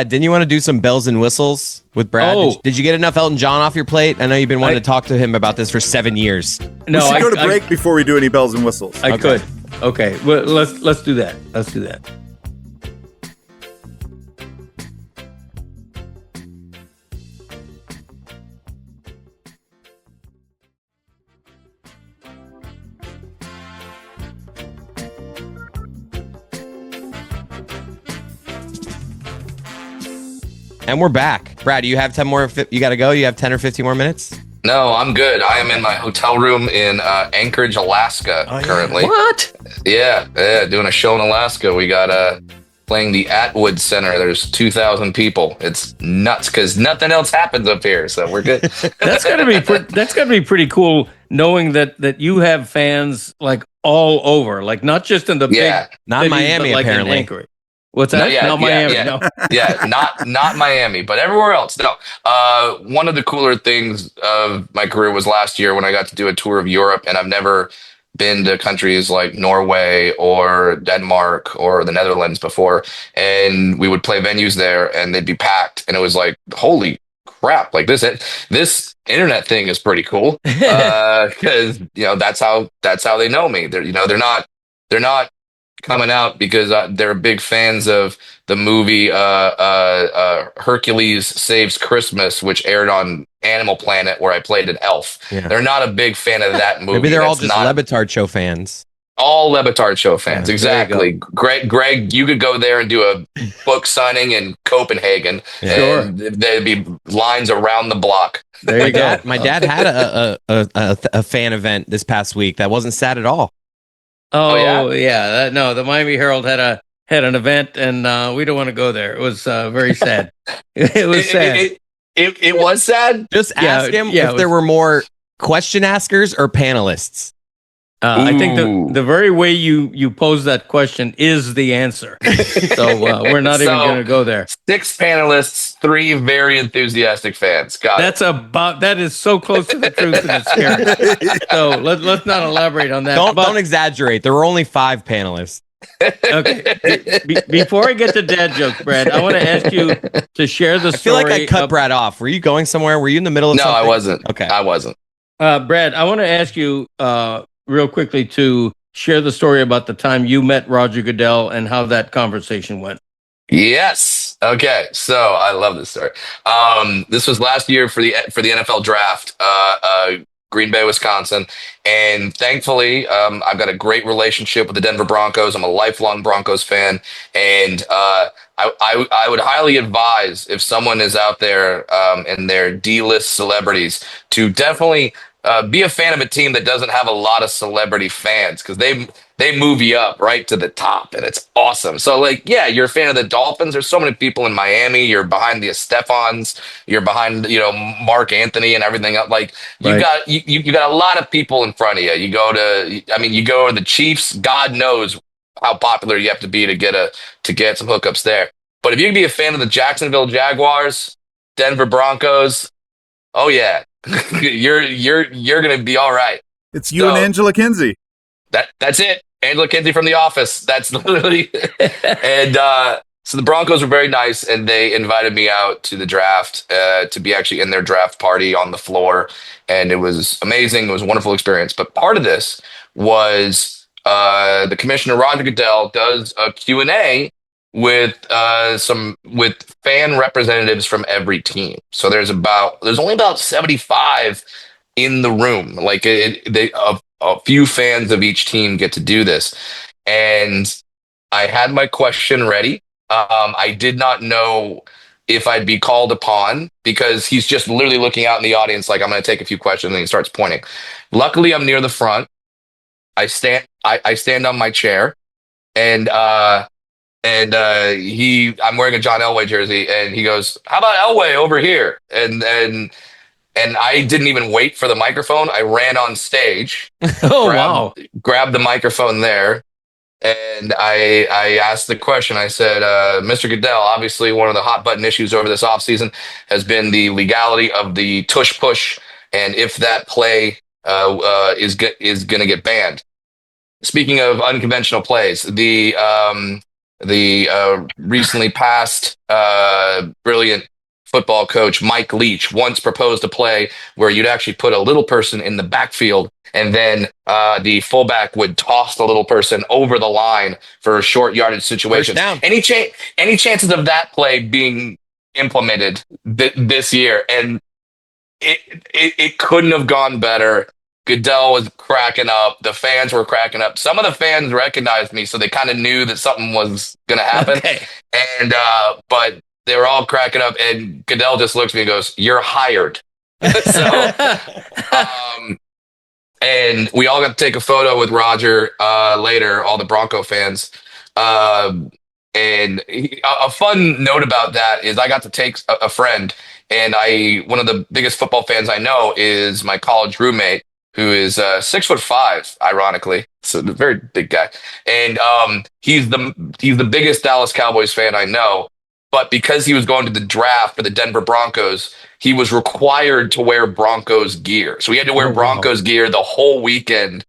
didn't you want to do some bells and whistles with Brad? Oh. Did you get enough Elton John off your plate? I know you've been wanting to talk to him about this for 7 years. No, we should go to break before we do any bells and whistles. I could. Okay, well, let's do that. Let's do that. And we're back. Brad, do you have 10 more? You got to go? You have 10 or 15 more minutes? No, I'm good. I am in my hotel room in Anchorage, Alaska currently. What? Yeah, doing a show in Alaska. We got playing the Atwood Center. There's 2,000 people. It's nuts because nothing else happens up here, so we're good. That's gotta be pretty cool, knowing that you have fans like all over, like not just in the big, not cities, Miami, but like apparently. In Anchorage. What's that? Not Miami. Yeah. No. Yeah, not Miami, but everywhere else. No. One of the cooler things of my career was last year when I got to do a tour of Europe, and I've never been to countries like Norway or Denmark or the Netherlands before, and we would play venues there, and they'd be packed, and it was like, holy crap! Like this internet thing is pretty cool because that's how they know me. They're not coming out because they're big fans of the movie Hercules Saves Christmas, which aired on Animal Planet, where I played an elf. Yeah. They're not a big fan of that movie. Maybe they're all just Levitard Show fans. All Levitard Show fans, exactly. Greg, you could go there and do a book signing in Copenhagen, and there'd be lines around the block. There you go. My dad had a fan event this past week that wasn't sad at all. Oh yeah. No, the Miami Herald had an event, and we don't want to go there. It was very sad. It was sad. It was sad. Just ask him if there were more question askers or panelists. I think the very way you pose that question is the answer. So we're not even going to go there. 6 panelists, 3 very enthusiastic fans. That is so close to the truth that it's scary. So let's not elaborate on that. Don't exaggerate. There were only 5 panelists. Okay. Before I get to dad jokes, Brad, I want to ask you to share the story. I feel like I cut Brad off. Were you going somewhere? Were you in the middle of something? No, I wasn't. Okay. I wasn't. Brad, I want to ask you real quickly to share the story about the time you met Roger Goodell and how that conversation went. Yes. Okay. So I love this story. This was last year for the NFL draft, Green Bay, Wisconsin, and thankfully, I've got a great relationship with the Denver Broncos. I'm a lifelong Broncos fan, and I would highly advise if someone is out there and they're D-list celebrities to definitely be a fan of a team that doesn't have a lot of celebrity fans, because they move you up right to the top, and it's awesome. So you're a fan of the Dolphins. There's so many people in Miami. You're behind the Estefans. You're behind Mark Anthony and everything else. You got a lot of people in front of you. You go to the Chiefs. God knows how popular you have to be to get some hookups there. But if you can be a fan of the Jacksonville Jaguars, Denver Broncos, oh yeah. you're gonna be all right. It's you and Angela Kinsey. That's it. Angela Kinsey from The Office. That's literally. And so the Broncos were very nice, and they invited me out to the draft to be actually in their draft party on the floor, and it was amazing. It was a wonderful experience. But part of this was the commissioner Roger Goodell does a Q&A with fan representatives from every team. So there's only about 75 in the room. Like a few fans of each team get to do this, and I had my question ready. I did not know if I'd be called upon because he's just literally looking out in the audience like I'm going to take a few questions, and he starts pointing. Luckily, I'm near the front. I stand on my chair, and I'm wearing a John Elway jersey, and he goes, "How about Elway over here?" And I didn't even wait for the microphone. I ran on stage, Oh, wow. grabbed the microphone there, and I asked the question. I said, "Mr. Goodell, obviously one of the hot button issues over this offseason has been the legality of the tush push, and if that play is going to get banned." Speaking of unconventional plays, the recently passed brilliant football coach Mike Leach once proposed a play where you'd actually put a little person in the backfield, and then the fullback would toss the little person over the line for short yardage situations. Any chances of that play being implemented this year? And it couldn't have gone better. Goodell was cracking up. The fans were cracking up. Some of the fans recognized me, so they kind of knew that something was going to happen. Okay. And but they were all cracking up. And Goodell just looks at me and goes, "You're hired." So, and we all got to take a photo with Roger later, all the Bronco fans. And a fun note about that is I got to take a friend, and one of the biggest football fans I know is my college roommate, who is 6'5", ironically. So a very big guy. And he's the biggest Dallas Cowboys fan I know. But because he was going to the draft for the Denver Broncos, he was required to wear Broncos gear. So he had to wear Broncos gear the whole weekend.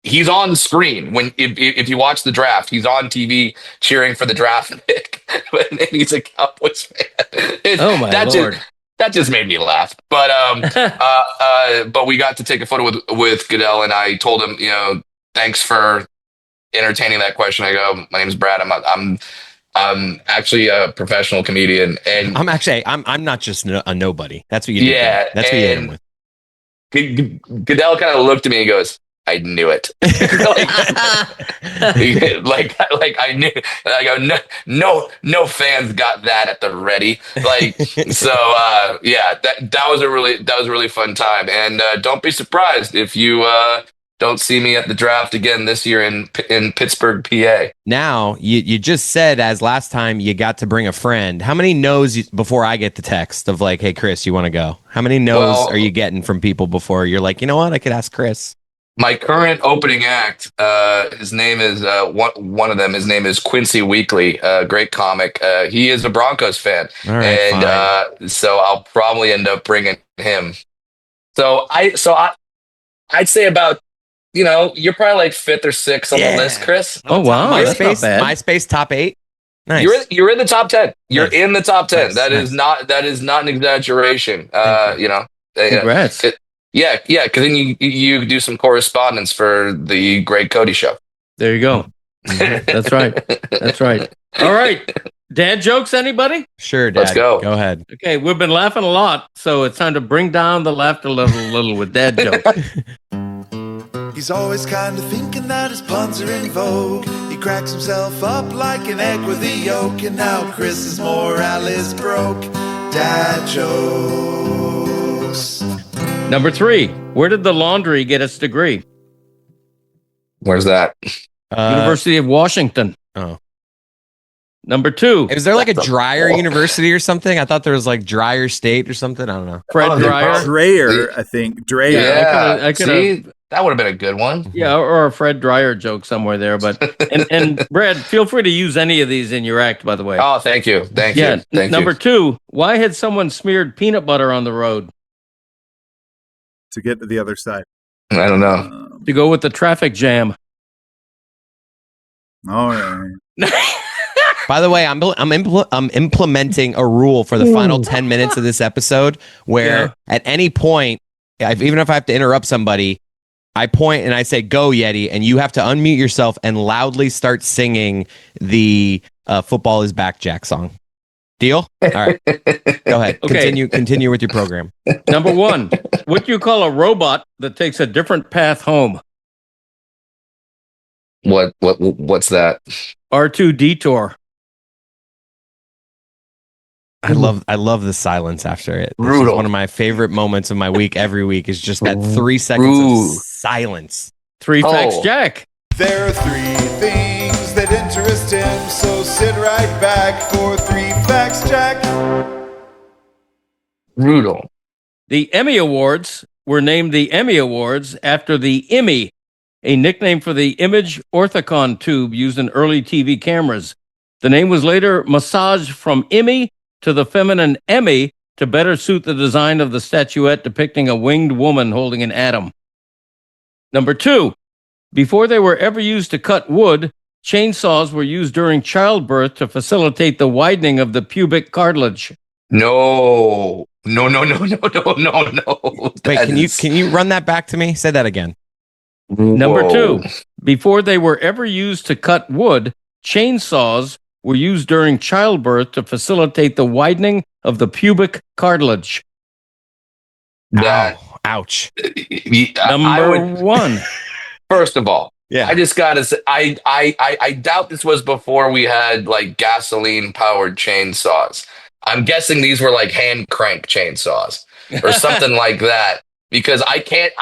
He's on screen if you watch the draft. He's on TV cheering for the draft pick, and he's a Cowboys fan. Oh my Lord! That just made me laugh. But but we got to take a photo with Goodell, and I told him, thanks for entertaining that question. I go, "My name's Brad. I'm actually a professional comedian, and I'm not just a nobody. That's what you did. Yeah, that's what you hit him with." Goodell kind of looked at me and goes, "I knew it." like I knew. I go, no fans got that at the ready. So that was a really fun time. And don't be surprised if you don't see me at the draft again this year in Pittsburgh, PA. Now you just said, as last time, you got to bring a friend. How many no's before I get the text of like, "Hey Chris, you want to go"? How many no's are you getting from people before you're like, "You know what, I could ask Chris"? My current opening act, his name is one of them. His name is Quincy Weekly, great comic. He is a Broncos fan, and so I'll probably end up bringing him. So I'd say about you're probably like 5th or 6th on the list, Chris. Oh wow, MySpace top 8. Nice. You're in the top 10. You're in the top 10. Nice. That is not an exaggeration. Congrats. Yeah, because then you do some correspondence for the Greg Cote show. There you go. That's right. All right. Dad jokes, anybody? Sure, Dad. Let's go. Go ahead. Okay, we've been laughing a lot, so it's time to bring down the laughter little with dad jokes. He's always kind of thinking that his puns are in vogue. He cracks himself up like an egg with a yolk. And now Chris's morale is broke. Dad jokes. Number 3, where did the laundry get its degree? Where's that? University of Washington. Oh. Number 2. Is there like a Dreyer University or something? I thought there was like Dreyer State or something. I don't know. Fred Dreyer. Dreyer, I think. Dreyer. Yeah, I could have. That would have been a good one. Yeah, or a Fred Dreyer joke somewhere there. But and Brad, feel free to use any of these in your act, by the way. Oh, thank you. Thank you. Number 2, why had someone smeared peanut butter on the road? To get to the other side. I don't know. To go with the traffic jam. All right. By the way, I'm implementing a rule for the final 10 minutes of this episode where at any point, even if I have to interrupt somebody, I point and I say, "Go, Yeti," and you have to unmute yourself and loudly start singing the Football is Back Jack song. Deal? All right. Go ahead. Okay. Continue with your program. Number 1, what do you call a robot that takes a different path home? What's that? R2 Detour. I love the silence after it. This is one of my favorite moments of my week every week is just that 3 seconds of silence. 3 facts, Jack. There are 3 things that interest him, so sit right back for 3 facts, Jack. Brutal. The Emmy Awards were named the Emmy Awards after the Emmy, a nickname for the image orthicon tube used in early TV cameras. The name was later massaged from Emmy to the feminine Emmy to better suit the design of the statuette depicting a winged woman holding an atom. Number 2, before they were ever used to cut wood, chainsaws were used during childbirth to facilitate the widening of the pubic cartilage. No. Wait, can you run that back to me? Say that again. Number 2, before they were ever used to cut wood, chainsaws were used during childbirth to facilitate the widening of the pubic cartilage. Ouch. Number 1. First of all, yeah, I just gotta say, I doubt this was before we had like gasoline powered chainsaws. I'm guessing these were like hand crank chainsaws or something like that. Because I can't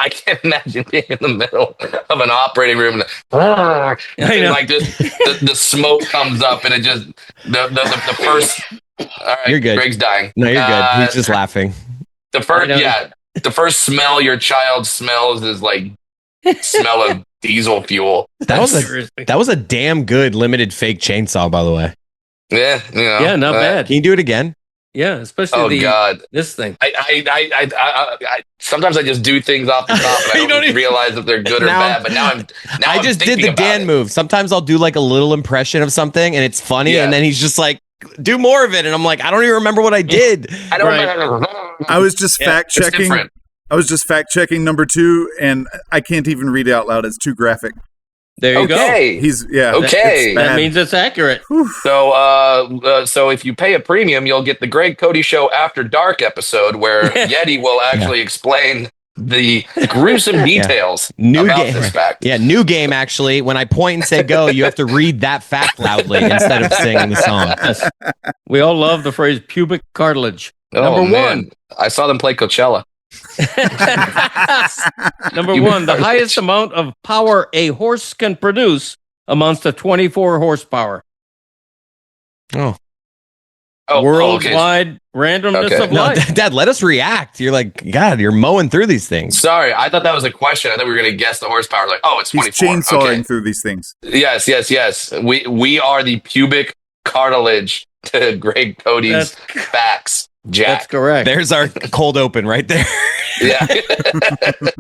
imagine being in the middle of an operating room and like just the smoke comes up and it just the first. All right, you're good. Greg's dying. No, you're good. He's just laughing. The first smell your child smells is like smell of diesel fuel. That was a damn good limited fake chainsaw, by the way. Yeah, yeah, not bad. Can you do it again? Yeah, especially God, this thing. I sometimes I just do things off the top and I don't realize if they're good or bad. But now I just did the Dan move. Sometimes I'll do like a little impression of something and it's funny, and then he's just like, "Do more of it," and I'm like, "I don't even remember what I did." I don't remember. I was just fact checking. I was just fact checking number 2, and I can't even read it out loud. It's too graphic. There you go. He's okay. That means it's accurate. So, so if you pay a premium, you'll get the Greg Cote Show After Dark episode where Yeti will actually explain the gruesome details about this fact. Yeah, new game actually. When I point and say go, you have to read that fact loudly instead of singing the song. Yes. We all love the phrase pubic cartilage. Number 1. I saw them play Coachella. Number 1, the highest amount of power a horse can produce amounts to 24 horsepower. Worldwide randomness of life. Dad, let us react. You're like, God, you're mowing through these things. Sorry, I thought that was a question. I thought we were going to guess the horsepower. Like, it's 24. He's chainsawing through these things. Yes. We are the pubic cartilage to Greg Cody's facts. Jack. That's correct. There's our cold open right there. Yeah.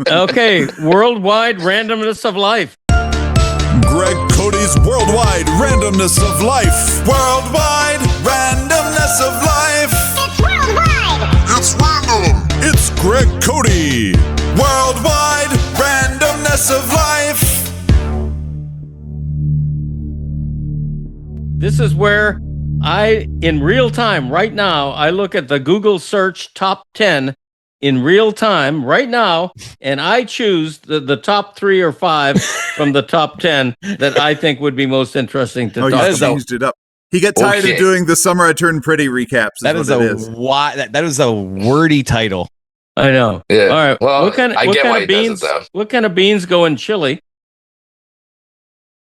Okay, worldwide randomness of life. Greg Cody's worldwide randomness of life. Worldwide randomness of life. It's worldwide. It's random. It's Greg Cote. Worldwide randomness of life. This is where in real time, right now, I look at the Google search top 10 in real time right now, and I choose the top 3 or 5 from the top 10 that I think would be most interesting to talk about. He changed it up. He got tired of doing the Summer I Turned Pretty recaps. That is a wordy title. I know. Yeah. All right. Well, what kind of beans? What kind of beans go in chili?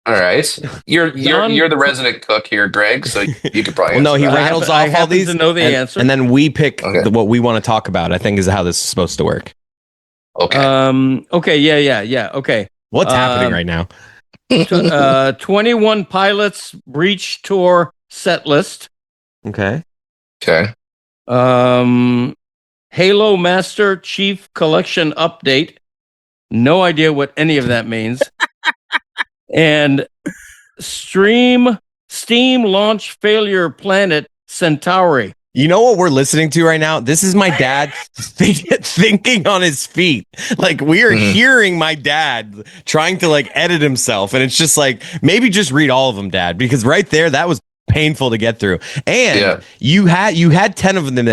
All right, you're the resident cook here, Greg. So you could probably. Well, no, he rattles off all these to know the answer, and then we pick what we want to talk about. I think is how this is supposed to work. Okay. Okay. Yeah. Okay. What's happening right now? 21 Pilots Breach Tour set list. Okay. Halo Master Chief Collection update. No idea what any of that means. And Steam launch failure planet Centauri. You know what we're listening to right now? This is my dad thinking on his feet. Like we are hearing my dad trying to like edit himself. And it's just like, maybe just read all of them, Dad, because right there, that was painful to get through. And you had 10 of them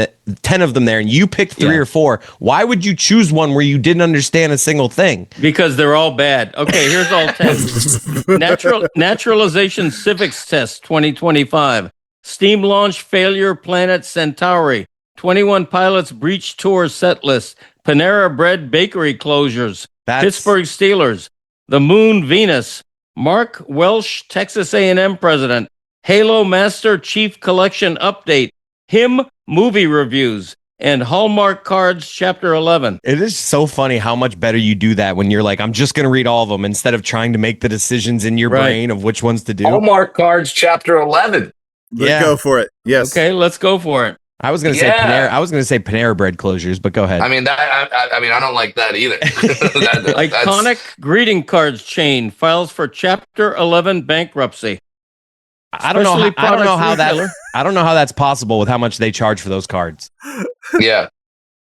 there, and you picked 3 or 4. Why would you choose one where you didn't understand a single thing? Because they're all bad. Okay, here's all 10. Naturalization Civics Test 2025. Steam launch failure Planet Centauri. 21 pilots breach tour set list. Panera Bread bakery closures. Pittsburgh Steelers. The Moon Venus. Mark Welsh, Texas A&M president. Halo Master Chief Collection update. Him movie reviews. And Hallmark Cards Chapter 11. It is so funny how much better you do that when you're like, I'm just going to read all of them instead of trying to make the decisions in your brain of which ones to do. Hallmark Cards Chapter 11. Let's go for it. Yes. Okay, let's go for it. I was going to say Panera. I was going to say Panera Bread closures, but go ahead. I mean, I don't like that either. Iconic greeting cards chain files for Chapter 11 bankruptcy. I don't know how that's possible with how much they charge for those cards. Yeah,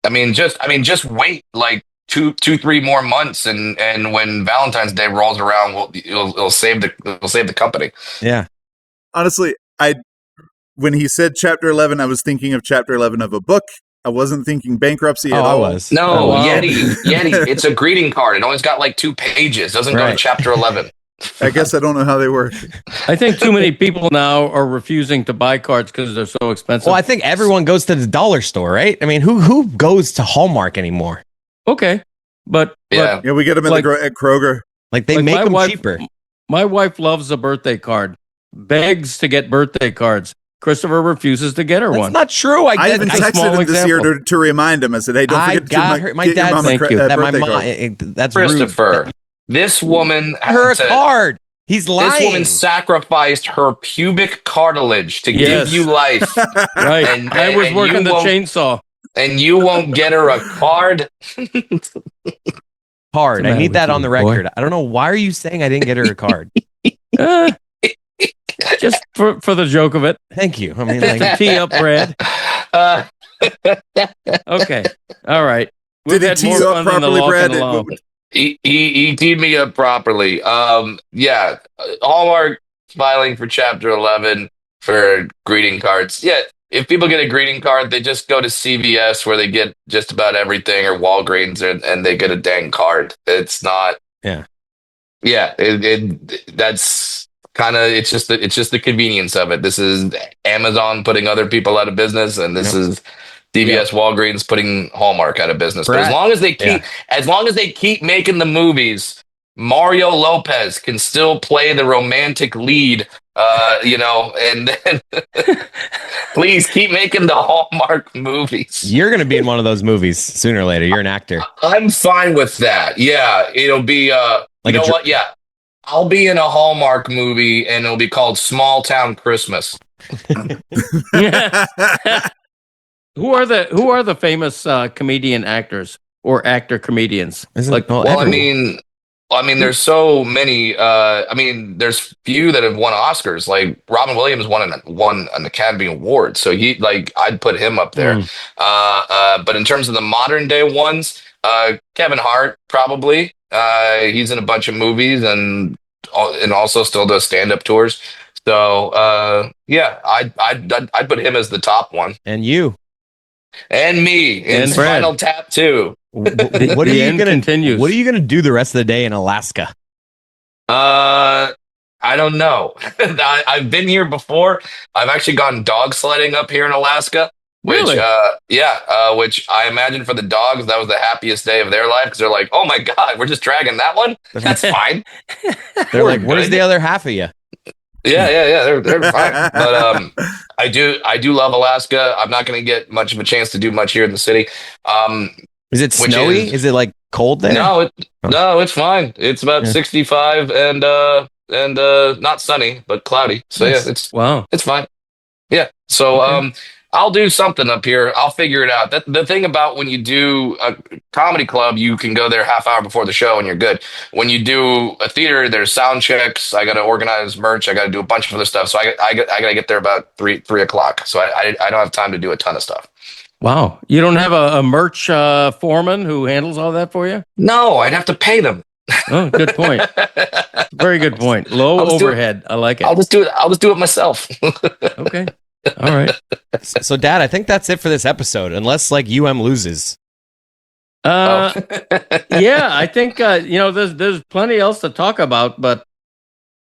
I mean, just wait like 2-3 more months, and when Valentine's Day rolls around, it'll save the company. Yeah. Honestly, when he said Chapter 11, I was thinking of Chapter 11 of a book. I wasn't thinking bankruptcy at all. No, Yeti. It's a greeting card. It only's got like 2 pages. Doesn't go to Chapter 11. I guess I don't know how they work. I think too many people now are refusing to buy cards because they're so expensive. Well, I think everyone goes to the dollar store, right? I mean, who goes to Hallmark anymore? Okay, but we get them at Kroger. Like they make them cheaper. My wife loves a birthday card. Begs to get birthday cards. Christopher refuses to get her one. That's not true. I even texted him this year to remind him. I said, "Hey, don't forget to my dad. Thank you. That's Christopher. Rude. This woman her a card. He's lying. This woman sacrificed her pubic cartilage to give you life. Right. And I was working the chainsaw. And you won't get her a card? Card. I need that on the record. I don't know. Why are you saying I didn't get her a card? Just for the joke of it. Thank you. I mean, like tee up, Brad. Okay. All right. Did he tee you up properly, Brad? He teed me up properly. Yeah. Hallmark filing for Chapter 11 for greeting cards. Yeah. If people get a greeting card, they just go to CVS where they get just about everything, or Walgreens, and they get a dang card. It's not. Yeah. Yeah. That's kind of, it's just the convenience of it. This is Amazon putting other people out of business, and this is CVS, Walgreens putting Hallmark out of business. But as long as they keep making the movies, Mario Lopez can still play the romantic lead, and then please keep making the Hallmark movies. You're going to be in one of those movies sooner or later. You're an actor. I'm fine with that. Yeah, it'll be what? Yeah, I'll be in a Hallmark movie, and it'll be called Small Town Christmas. Who are the famous comedian actors or actor comedians? I mean, there's so many. There's few that have won Oscars. Like Robin Williams won an Academy Award, so I'd put him up there. But in terms of the modern day ones, Kevin Hart probably. He's in a bunch of movies and also still does stand-up tours. So I'd put him as the top one. And you. And me in Spinal Tap II. What are you gonna do the rest of the day in Alaska? I don't know. I've been here before. I've actually gone dog sledding up here in Alaska. Really? Which I imagine for the dogs, that was the happiest day of their life, because they're like, "Oh my God, we're just dragging that one. That's fine." They're like, "Where's the other half of you?" Yeah. They're fine. But I do love Alaska. I'm not going to get much of a chance to do much here in the city. Is it snowy? Is it like cold there? No, it's fine. It's about 65 and not sunny, but cloudy. So it's fine. Yeah. So I'll do something up here. I'll figure it out. The thing about when you do a comedy club, you can go there half hour before the show and you're good. When you do a theater, there's sound checks. I got to organize merch. I got to do a bunch of other stuff. So I got to get there about 3 o'clock. So I don't have time to do a ton of stuff. Wow. You don't have a merch foreman who handles all that for you? No, I'd have to pay them. Oh, good point. Very good point. Low overhead. I like it. I'll just do it myself. Okay. All right. So, Dad, I think that's it for this episode, unless like loses. Yeah, I think there's plenty else to talk about, but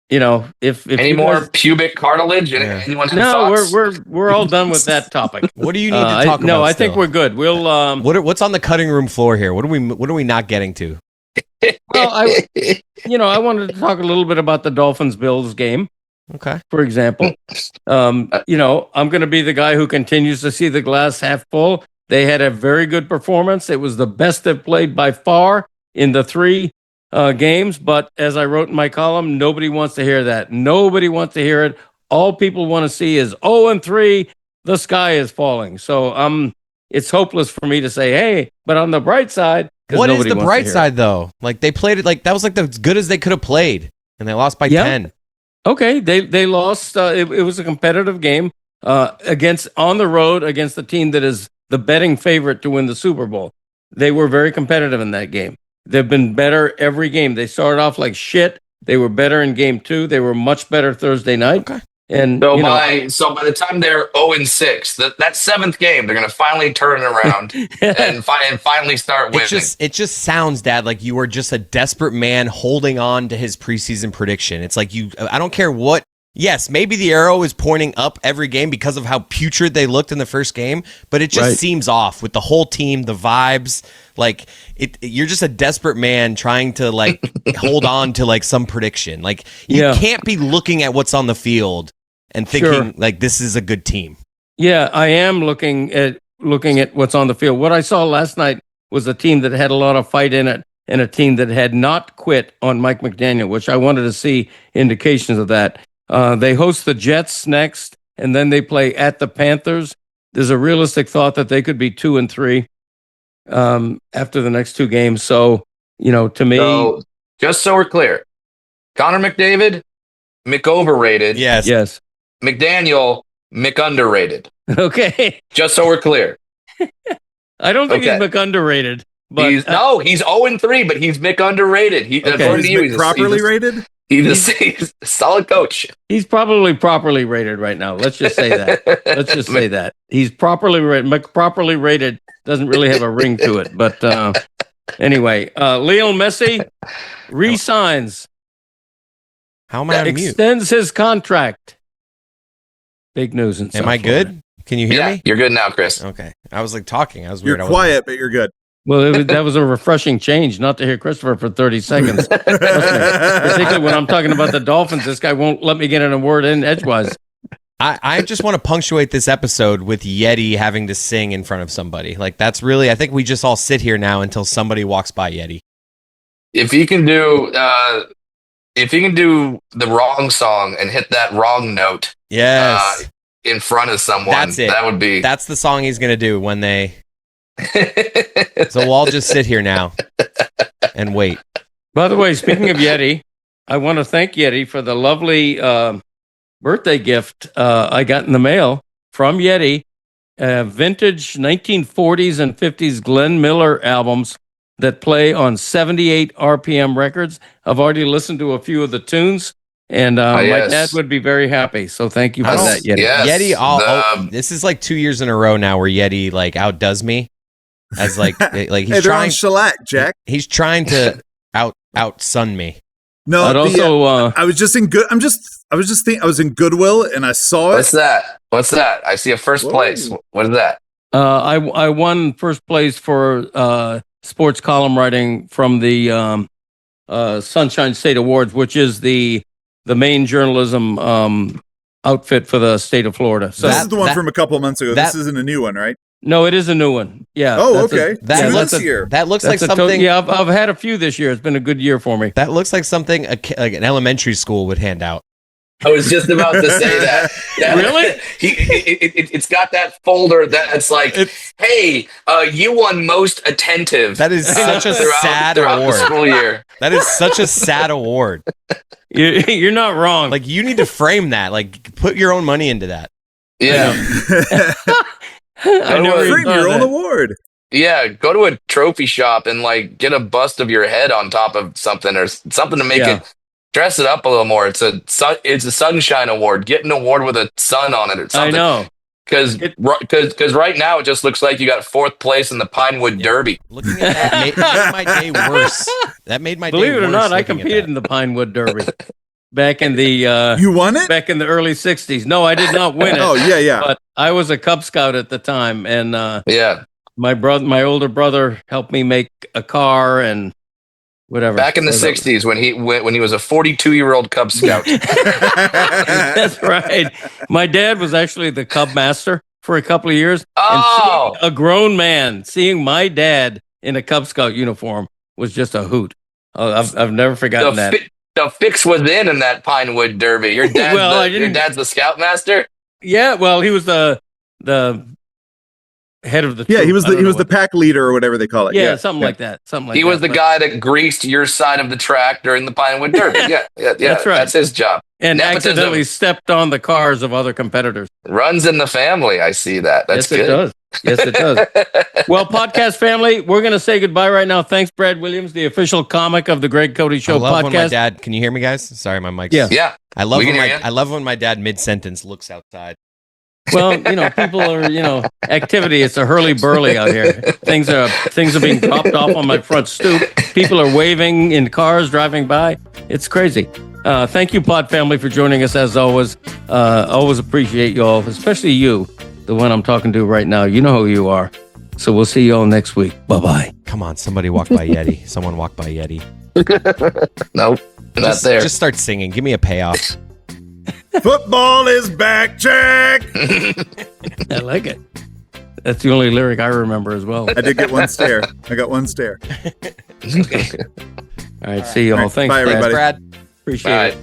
if any more pubic cartilage, anyone have thoughts? we're all done with that topic. What do you need to talk about? No, I still? think we're good. We'll what's on the cutting room floor here? What are we not getting to? Well, I wanted to talk a little bit about the Dolphins-Bills game. Okay. For example, I'm going to be the guy who continues to see the glass half full. They had a very good performance. It was the best they've played by far in the 3 games. But as I wrote in my column, nobody wants to hear that. Nobody wants to hear it. All people want to see is 0-3. The sky is falling. So it's hopeless for me to say, hey, but on the bright side. What is the bright side, though? Like, they played it like that was like as good as they could have played, and they lost by 10. Okay, they lost. It was a competitive game on the road against the team that is the betting favorite to win the Super Bowl. They were very competitive in that game. They've been better every game. They started off like shit. They were better in game 2. They were much better Thursday night. Okay. And so by the time they're 0-6, that 7th game, they're going to finally turn it around and finally start winning. It just sounds, Dad, like you were just a desperate man holding on to his preseason prediction. It's like I don't care what. Yes, maybe the arrow is pointing up every game because of how putrid they looked in the first game, but it just seems off with the whole team, the vibes. Like you're just a desperate man trying to like hold on to like some prediction. Like you can't be looking at what's on the field and thinking like this is a good team. Yeah, I am looking at what's on the field. What I saw last night was a team that had a lot of fight in it and a team that had not quit on Mike McDaniel, which I wanted to see indications of that. They host the Jets next, and then they play at the Panthers. There's a realistic thought that they could be 2-3 after the next 2 games. So, to me... So, just so we're clear, Connor McDavid, McOverrated. Yes. McDaniel, McUnderrated. Okay. Just so we're clear. I don't think he's McUnderrated. But he's 0-3, but he's McUnderrated. According to you, he's properly rated. He's a solid coach. He's probably properly rated right now. Let's just say that. He's properly rated. Properly rated doesn't really have a ring to it. But anyway, Lionel Messi re-signs. How am I on mute? Extends his contract. Big news in South Am I Florida. good? Can you hear me? You're good now, Chris. Okay. I was like talking. I was weird. You're quiet, but you're good. Well, that was a refreshing change not to hear Christopher for 30 seconds. Particularly when I'm talking about the Dolphins. This guy won't let me get in a word in edgewise. I just want to punctuate this episode with Yeti having to sing in front of somebody. Like, that's really, I think we just all sit here now until somebody walks by Yeti. If you can do the wrong song and hit that wrong note, yes, in front of someone, that's the song he's gonna do when they. So we'll all just sit here now and wait. By the way, speaking of Yeti, I want to thank Yeti for the lovely birthday gift I got in the mail from Yeti. Vintage 1940s and 50s Glenn Miller albums that play on 78 RPM records. I've already listened to a few of the tunes, and my dad would be very happy. So thank you for that, Yeti. Yes. Yeti, this is like 2 years in a row now where Yeti like outdoes me. As like he's they're on shellac, Jack. He's trying to outsun me. No, I was just in good. I was in Goodwill and I saw it. What's that? I see a first place. What is that? I won first place for sports column writing from the Sunshine State Awards, which is the main journalism outfit for the state of Florida. So this is the one from a couple of months ago. This isn't a new one, right? No, it is a new one. Yeah. Oh, okay. That looks like something. I've had a few this year. It's been a good year for me. That looks like something like an elementary school would hand out. I was just about to say that. Really? It's got that folder that's like, hey, you won most attentive. That is such a sad award. The school year. That is such a sad award. You're not wrong. Like, you need to frame that. Like, put your own money into that. Yeah. I know frame your own award. go to a trophy shop and like get a bust of your head on top of something or something to make it dress it up a little more. It's a sunshine award. Get an award with a sun on it or something. I know. Because right now it just looks like you got 4th place in the Pinewood Derby. Looking at that made my day worse. That made my Believe day it or worse not, I looking at competed in the Pinewood Derby back in the You won it? back in the early '60s. No, I did not win it. Oh, yeah. But I was a Cub Scout at the time, and Yeah. my older brother helped me make a car and whatever. Back in the 60s when he was a 42-year-old Cub Scout. That's right. My dad was actually the Cub Master for a couple of years. Oh. And seeing a grown man, seeing my dad in a Cub Scout uniform was just a hoot. I've never forgotten that. The fix was in that Pinewood Derby. Your dad's the Scoutmaster? Yeah, well, he was the head of the troop. He was the pack leader or whatever they call it. Yeah, something like that. He was the guy that greased your side of the track during the Pinewood Derby. Yeah. That's right. That's his job. And Nepotism accidentally stepped on the cars of other competitors. Runs in the family. I see that. That's good. It does. Yes, it does. Well, podcast family, we're going to say goodbye right now. Thanks, Brad Williams, the official comic of the Greg Cote Show I love podcast. when my dad, can you hear me, guys? Sorry, my mic's. Yeah. I love when my dad mid-sentence looks outside. Well, people are, activity. It's a hurly-burly out here. Things are being dropped off on my front stoop. People are waving in cars driving by. It's crazy. Thank you, Pod family, for joining us as always. Always appreciate you all, especially you, the one I'm talking to right now. You know who you are. So we'll see you all next week. Bye-bye. Come on, somebody walk by Yeti. Someone walk by Yeti. Nope, not there. Just start singing. Give me a payoff. Football is back, Jack. I like it. That's the only lyric I remember as well. I did get one stare. I got one stare. All right, see you all. Thanks, Bye, everybody. Brad. Appreciate it. Bye.